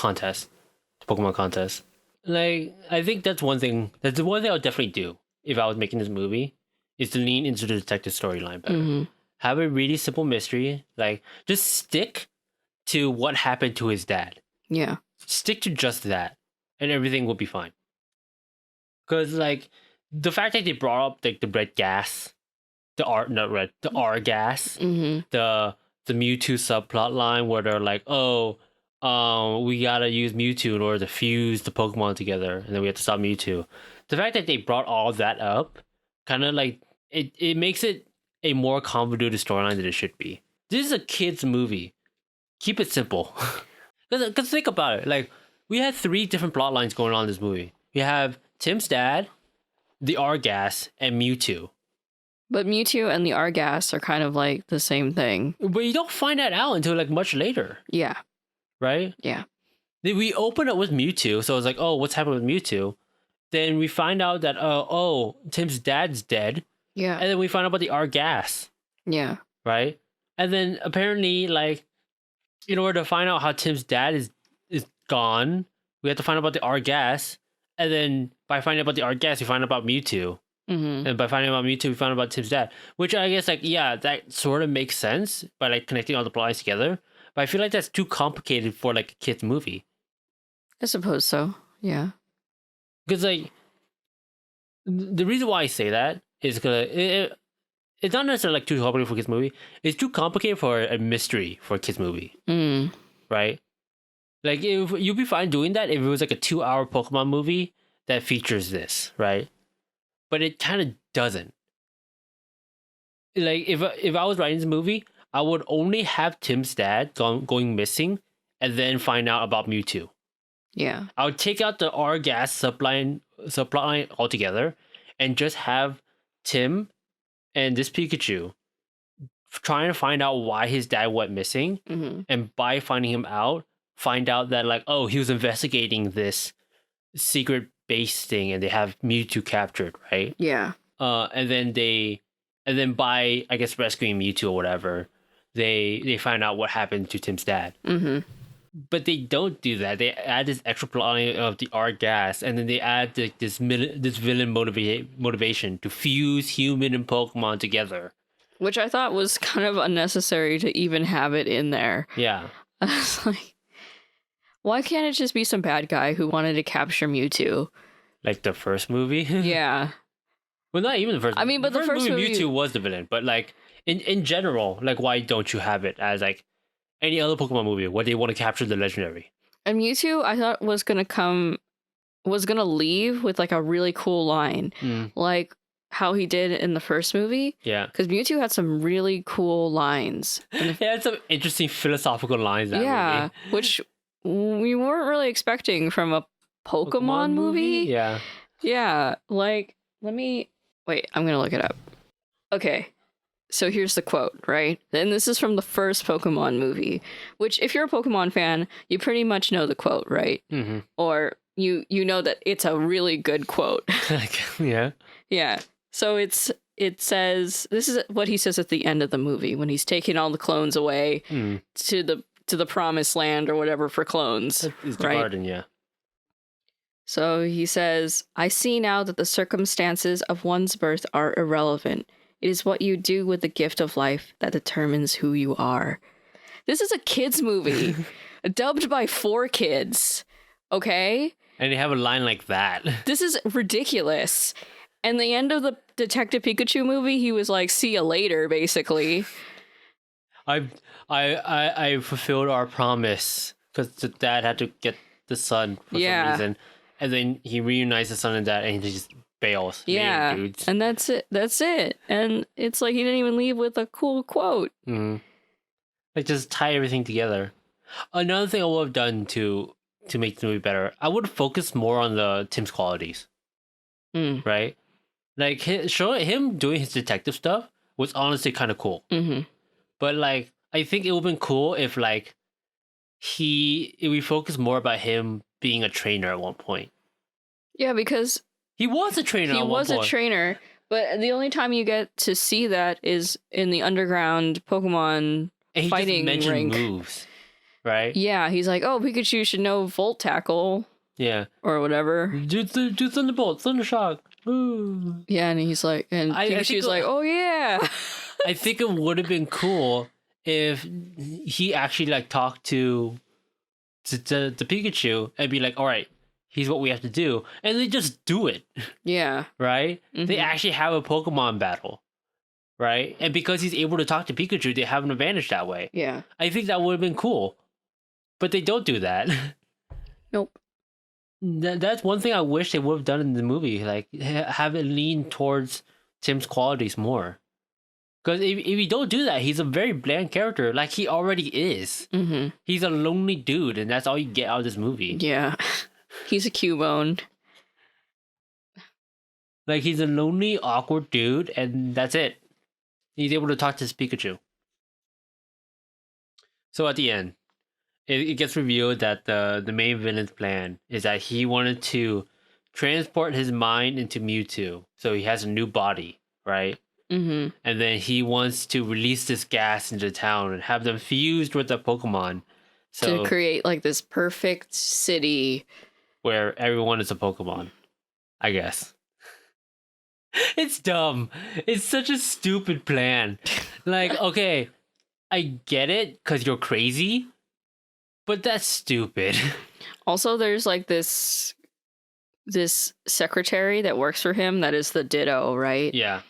contest. Like, I think that's one thing. That's the one thing I would definitely do if I was making this movie, is to lean into the detective storyline better. Have a really simple mystery. Like, just stick to what happened to his dad. Yeah. Stick to just that, and everything will be fine. Because, like, the fact that they brought up, like, the red gas, the R gas, the Mewtwo subplot line where they're like, we gotta use Mewtwo in order to fuse the Pokemon together, and then we have to stop Mewtwo. The fact that they brought all that up, kind of like, it makes it a more convoluted storyline than it should be. This is a kid's movie. Keep it simple. Because think about it. Like, we had 3 different plot lines going on in this movie. We have Tim's dad, the Argas, and Mewtwo. But Mewtwo and the Argas are kind of like the same thing. But you don't find that out until, like, much later. Yeah. Right? Yeah. We open up with Mewtwo, so it's like, oh, what's happening with Mewtwo? Then we find out that, Tim's dad's dead. Yeah. And then we find out about the Argas. Yeah. Right? And then apparently, like, in order to find out how Tim's dad is gone, we have to find out about the Argas. And then by finding out about the Argas, we find out about Mewtwo. And by finding out about Mewtwo, we find out about Tim's dad. Which I guess, like, yeah, that sort of makes sense by, like, connecting all the plots together. But I feel like that's too complicated for, like, a kid's movie. I suppose so. Yeah. Because, like, the reason why I say that is because it's not necessarily, like, too complicated for a kid's movie. It's too complicated for a mystery for a kid's movie. Right? Like, if you'd be fine doing that if it was, like, a 2-hour Pokemon movie that features this, right? but it kind of doesn't. Like if I was writing this movie, I would only have Tim's dad going missing, and then find out about Mewtwo. Yeah. I would take out the R-Gas subline altogether, and just have Tim and this Pikachu trying to find out why his dad went missing, and by finding him out, find out that like, oh, he was investigating this secret base thing, and they have Mewtwo captured, right? Yeah. And then by, I guess, rescuing Mewtwo or whatever, they find out what happened to Tim's dad. But they don't do that. They add this extra plot line of the R-Gas, and then they add this villain motivation to fuse human and Pokemon together. Which I thought was kind of unnecessary to even have it in there. Yeah. I was like, why can't it just be some bad guy who wanted to capture Mewtwo? Like the first movie? Yeah. Well, not even the first. I mean, but the first movie Mewtwo was the villain. But like in general, like why don't you have it as like any other Pokemon movie where they want to capture the legendary? And Mewtwo, I thought was gonna leave with like a really cool line, like how he did in the first movie. Yeah, because Mewtwo had some really cool lines. It had some interesting philosophical lines. That movie. Which we weren't really expecting from a Pokemon movie. Yeah. Like, let me wait. I'm gonna look it up. Okay. So here's the quote, right? And this is from the first Pokemon movie, which if you're a Pokemon fan, you pretty much know the quote, right? Or you know that it's a really good quote. Yeah. Yeah. So it says, this is what he says at the end of the movie when he's taking all the clones away to the promised land or whatever for clones. It's the right? garden, yeah. So he says, I see now that the circumstances of one's birth are irrelevant. It is what you do with the gift of life that determines who you are. This is a kid's movie, dubbed by 4 kids. Okay? And they have a line like that. This is ridiculous. And the end of the Detective Pikachu movie, he was like, see you later, basically. I fulfilled our promise because the dad had to get the son for some reason. And then he reunites the son and dad, and he just bails. Yeah, dudes. And that's it. And it's like he didn't even leave with a cool quote. Like, just tie everything together. Another thing I would have done to make the movie better, I would focus more on the Tim's qualities. Right? Like, showing him doing his detective stuff was honestly kind of cool. But, like, I think it would have been cool if, like, we focus more about him being a trainer at one point. Yeah, because he was a trainer. He was a trainer, but the only time you get to see that is in the underground Pokemon fighting ring. Moves, right? Yeah, he's like, "Oh, Pikachu should know Volt Tackle." Yeah, or whatever. Do Thunderbolt, Thundershock. Ooh. Yeah, and he's like, and Pikachu's like, "Oh yeah." I think it would have been cool if he actually like talked to Pikachu and be like, all right, here's what we have to do. And they just do it. Yeah. Right? They actually have a Pokemon battle. Right? And because he's able to talk to Pikachu, they have an advantage that way. Yeah. I think that would have been cool. But they don't do that. Nope. That's one thing I wish they would have done in the movie. Like, have it lean towards Tim's qualities more. Because if you don't do that, he's a very bland character, like he already is. He's a lonely dude, and that's all you get out of this movie. Yeah. He's a Cubone. Like, he's a lonely, awkward dude, and that's it. He's able to talk to his Pikachu. So at the end, it gets revealed that the main villain's plan is that he wanted to transport his mind into Mewtwo, so he has a new body, right? And then he wants to release this gas into town and have them fused with the Pokemon. So, to create like this perfect city where everyone is a Pokemon, I guess. It's dumb. It's such a stupid plan. Like, okay, I get it because you're crazy, but that's stupid. Also, there's like this secretary that works for him that is the Ditto, right? Yeah.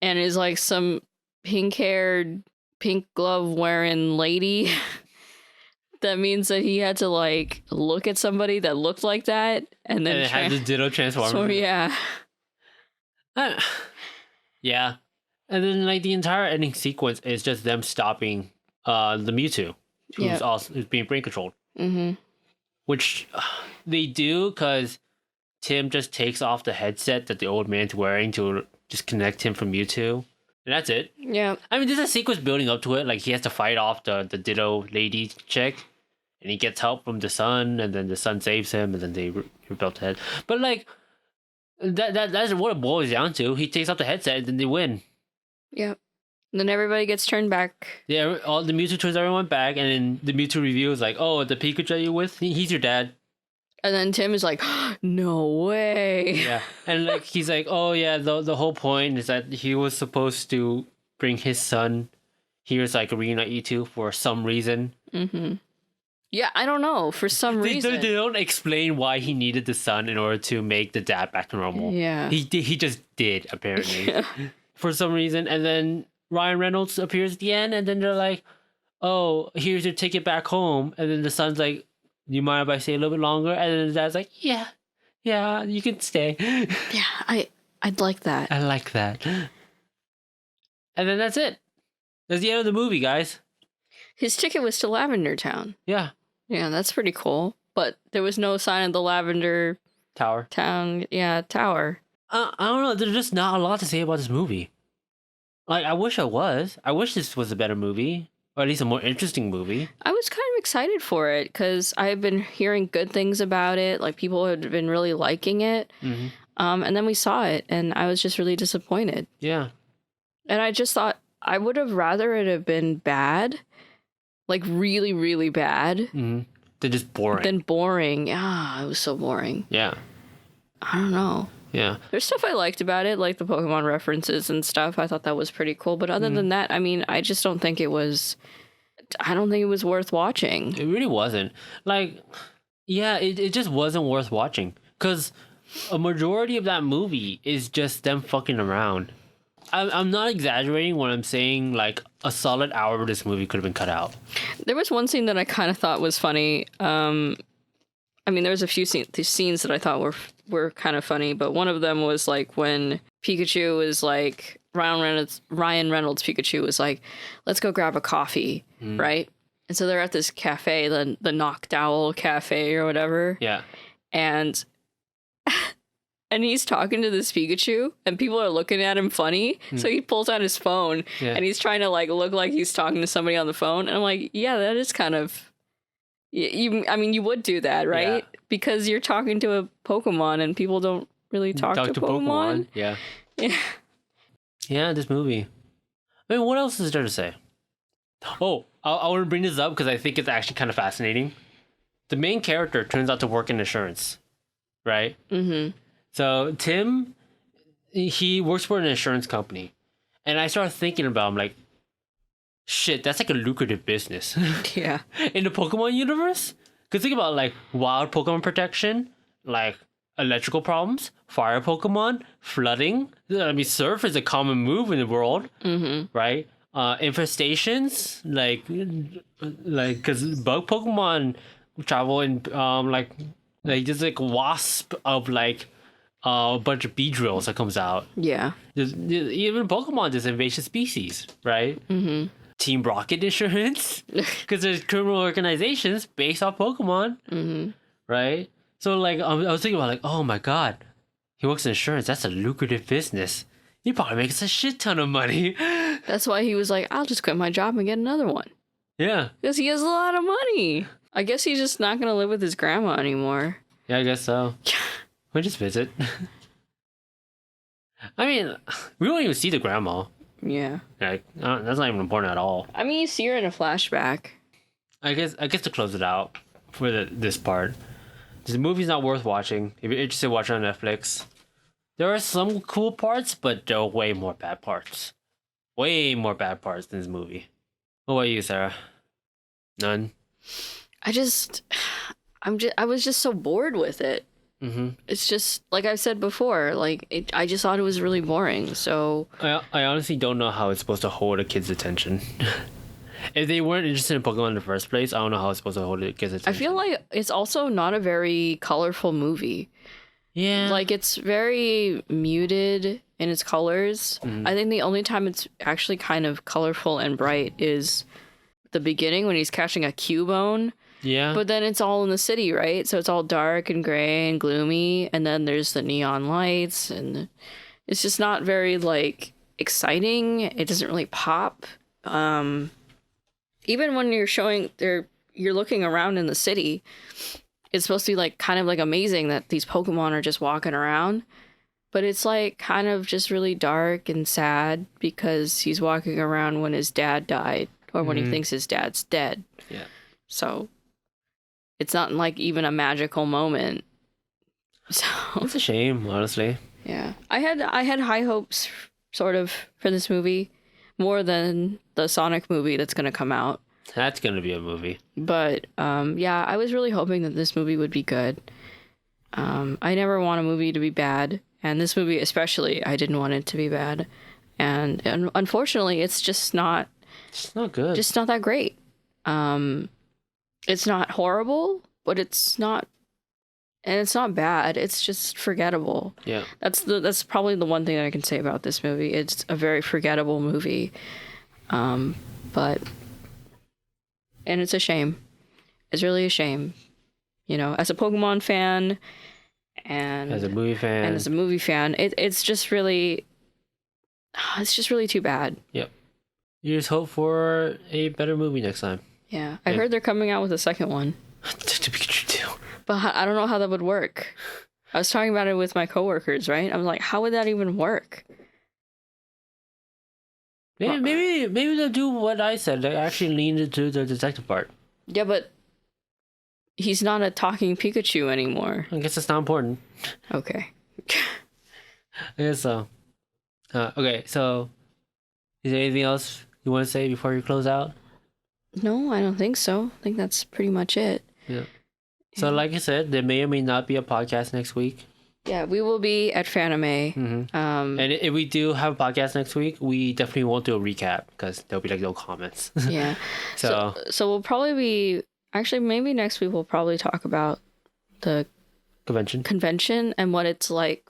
And is like some pink-haired, pink glove-wearing lady. That means that he had to like look at somebody that looked like that, and then have the Ditto transform. So yeah, Yeah. And then like the entire ending sequence is just them stopping the Mewtwo, who's being brain controlled. Mm-hmm. Which they do because Tim just takes off the headset that the old man's wearing to just connect him from Mewtwo. And that's it. Yeah. I mean, there's a sequence building up to it. Like, he has to fight off the Ditto lady chick. And he gets help from the sun. And then the sun saves him. And then they rebuild the head. But, like, that's what it boils down to. He takes off the headset and then they win. Yeah. And then everybody gets turned back. Yeah, all the Mewtwo turns everyone back. And then the Mewtwo reveals, like, oh, the Pikachu you're with, he's your dad. And then Tim is like, no way. Yeah. And like he's like, oh yeah, the whole point is that he was supposed to bring his son here to like reunite you two for some reason. Mm-hmm. Yeah, I don't know. For some reason. They don't explain why he needed the son in order to make the dad back to normal. Yeah. He just did, apparently. Yeah. For some reason. And then Ryan Reynolds appears at the end and then they're like, oh, here's your ticket back home. And then the son's like, do you mind if I stay a little bit longer? And then the dad's like, yeah, you can stay. Yeah, I'd like that. I like that. And then that's it. That's the end of the movie, guys. His ticket was to Lavender Town. Yeah. Yeah, that's pretty cool. But there was no sign of the Lavender Tower. Tower. I don't know. There's just not a lot to say about this movie. Like, I wish this was a better movie. Or at least a more interesting movie. I was kind of excited for it because I've been hearing good things about it. Like, people had been really liking it. Mm-hmm. And then we saw it, and I was just really disappointed. Yeah. And I just thought I would have rather it have been bad, like really, really bad. Mm-hmm. They're just boring. Than boring. Yeah, it was so boring. Yeah. I don't know. Yeah. There's stuff I liked about it, like the Pokemon references and stuff. I thought that was pretty cool. But other than that, I mean, I don't think it was worth watching. It really wasn't. Like, yeah, it just wasn't worth watching. Because a majority of that movie is just them fucking around. I'm not exaggerating when I'm saying, like, a solid hour of this movie could have been cut out. There was one scene that I kind of thought was funny. I mean, there was a few scenes that I thought were kind of funny, but one of them was like when Pikachu was like, Ryan Reynolds Pikachu was like, let's go grab a coffee, right? And so they're at this cafe, the Knocked Owl Cafe or whatever. Yeah. And he's talking to this Pikachu, and people are looking at him funny. So he pulls out his phone, and he's trying to like look like he's talking to somebody on the phone. And I'm like, yeah, that is kind of... I mean, you would do that, right? Yeah. Because you're talking to a Pokemon, and people don't really talk to Pokemon. Yeah. Yeah, this movie. I mean, what else is there to say? Oh, I want to bring this up because I think it's actually kind of fascinating. The main character turns out to work in insurance, right? Mm-hmm. So Tim, he works for an insurance company. And I started thinking about him like, shit, that's like a lucrative business. Yeah. In the Pokemon universe? Because think about like wild Pokemon protection, like electrical problems, fire Pokemon, flooding. I mean, surf is a common move in the world, right? Infestations, like because bug Pokemon travel in like just like wasp of like a bunch of Beedrills that comes out. Yeah. Even Pokemon is invasive species, right? Mm-hmm. Team Rocket insurance, because there's criminal organizations based off Pokemon, right? So like I was thinking about like, oh my god, he works in insurance. That's a lucrative business. He probably makes a shit ton of money. That's why he was like, I'll just quit my job and get another one. Yeah, because he has a lot of money. I guess he's just not gonna live with his grandma anymore. Yeah, I guess so. We'll just visit. I mean, we don't even see the grandma. Yeah. Like, that's not even important at all. I mean, you see her in a flashback. I guess to close it out for this part, the movie's not worth watching. If you're interested, watch it on Netflix. There are some cool parts, but there are way more bad parts. Way more bad parts than this movie. What about you, Sarah? None? I was just so bored with it. Mm-hmm. It's just like I've said before. Like I just thought it was really boring. So I honestly don't know how it's supposed to hold a kid's attention. If they weren't interested in Pokemon in the first place, I don't know how it's supposed to hold a kid's attention. I feel like it's also not a very colorful movie. Yeah. Like, it's very muted in its colors. I think the only time it's actually kind of colorful and bright is the beginning when he's catching a Cubone. Yeah. But then it's all in the city, right? So it's all dark and gray and gloomy. And then there's the neon lights. And it's just not very, like, exciting. It doesn't really pop. Even when you're looking around in the city, it's supposed to be like kind of like amazing that these Pokemon are just walking around, but it's like kind of just really dark and sad because he's walking around when his dad died or when he thinks his dad's dead. Yeah. So it's not like even a magical moment. So It's a shame, honestly. yeah, I had high hopes sort of for this movie, more than the Sonic movie that's going to come out. That's going to be a movie. But yeah, I was really hoping that this movie would be good. I never want a movie to be bad, and this movie especially, I didn't want it to be bad. And unfortunately, it's just not. It's not good. Just not that great. It's not horrible, but it's not, and it's not bad. It's just forgettable. Yeah. That's probably the one thing that I can say about this movie. It's a very forgettable movie. But. And it's a shame. It's really a shame. You know, as a Pokemon fan and as a movie fan. It's just really too bad. Yep. You just hope for a better movie next time. Yeah. I heard they're coming out with a second one. Detective Pikachu 2. But I don't know how that would work. I was talking about it with my coworkers, right? I was like, how would that even work? Maybe they'll do what I said. They actually lean into the detective part. Yeah, but he's not a talking Pikachu anymore. I guess it's not important. Okay. I guess so. Okay, so is there anything else you want to say before you close out? No, I don't think so. I think that's pretty much it. Yeah. So like I said, there may or may not be a podcast next week. Yeah, we will be at Fanime. Mm-hmm. And if we do have a podcast next week, we definitely won't do a recap because there'll be like no comments. Yeah. So we'll probably be, actually maybe next week we'll probably talk about the convention and what it's like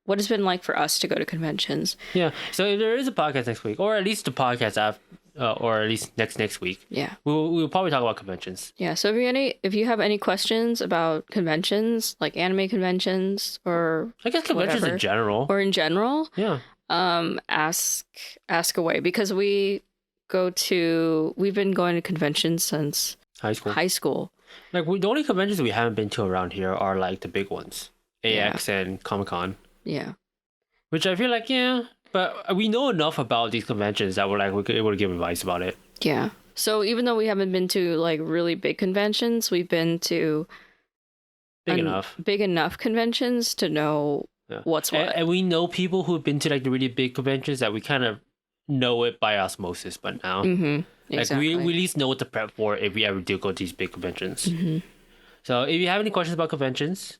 what it's been like for us to go to conventions. Yeah. So if there is a podcast next week, or at least the podcast after, or at least next week. Yeah. We'll probably talk about conventions. Yeah. So if you have any questions about conventions, like anime conventions or I guess conventions whatever, in general. Or in general. Yeah. Ask away, because we've been going to conventions since high school. Like the only conventions we haven't been to around here are like the big ones. AX and Comic-Con. Yeah. Which I feel like, yeah, but we know enough about these conventions that we're able to give advice about it. Yeah. So even though we haven't been to like really big conventions, we've been to big enough conventions to know what's what. And we know people who've been to like the really big conventions that we kind of know it by osmosis, but now. Mm-hmm. Exactly. Like we at least know what to prep for if we ever do go to these big conventions. Mm-hmm. So if you have any questions about conventions,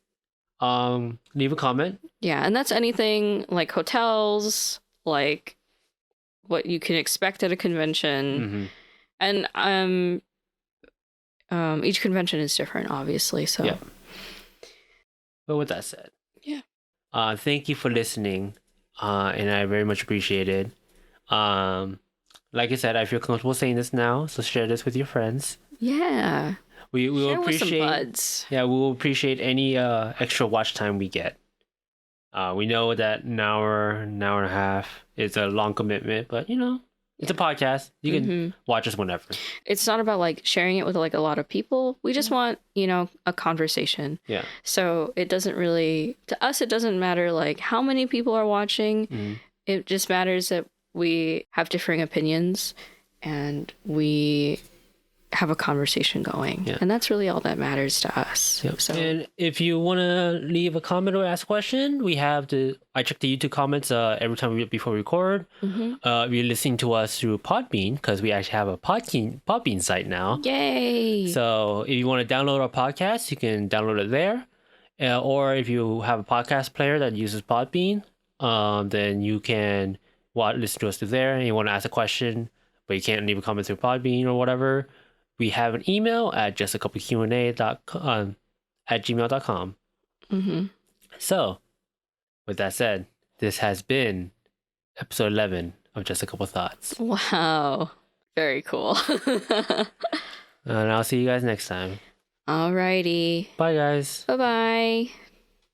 leave a comment. Yeah, and that's anything like hotels, like what you can expect at a convention. Mm-hmm. And each convention is different, obviously. So yeah. But with that said, yeah. Thank you for listening. And I very much appreciate it. Like I said, I feel comfortable saying this now, so share this with your friends. Yeah. We will appreciate. With some buds. Yeah, we will appreciate any extra watch time we get. We know that an hour and a half is a long commitment, but it's a podcast. You can watch us whenever. It's not about like sharing it with like a lot of people. We just want, a conversation. Yeah. So it doesn't really, to us, it doesn't matter like how many people are watching. Mm-hmm. It just matters that we have differing opinions and we have a conversation going. Yeah. And that's really all that matters to us. Yep. So. And if you want to leave a comment or ask a question, I check the YouTube comments every time before we record. Mm-hmm. If you're listening to us through Podbean, because we actually have a Podbean site now. Yay! So if you want to download our podcast, you can download it there. Or if you have a podcast player that uses Podbean, then you can listen to us through there. And you want to ask a question, but you can't leave a comment through Podbean or whatever. We have an email at JustACoupleQnA at gmail.com. Mm-hmm. So, with that said, this has been episode 11 of Just a Couple Thoughts. Wow. Very cool. And I'll see you guys next time. Alrighty. Bye, guys. Bye-bye.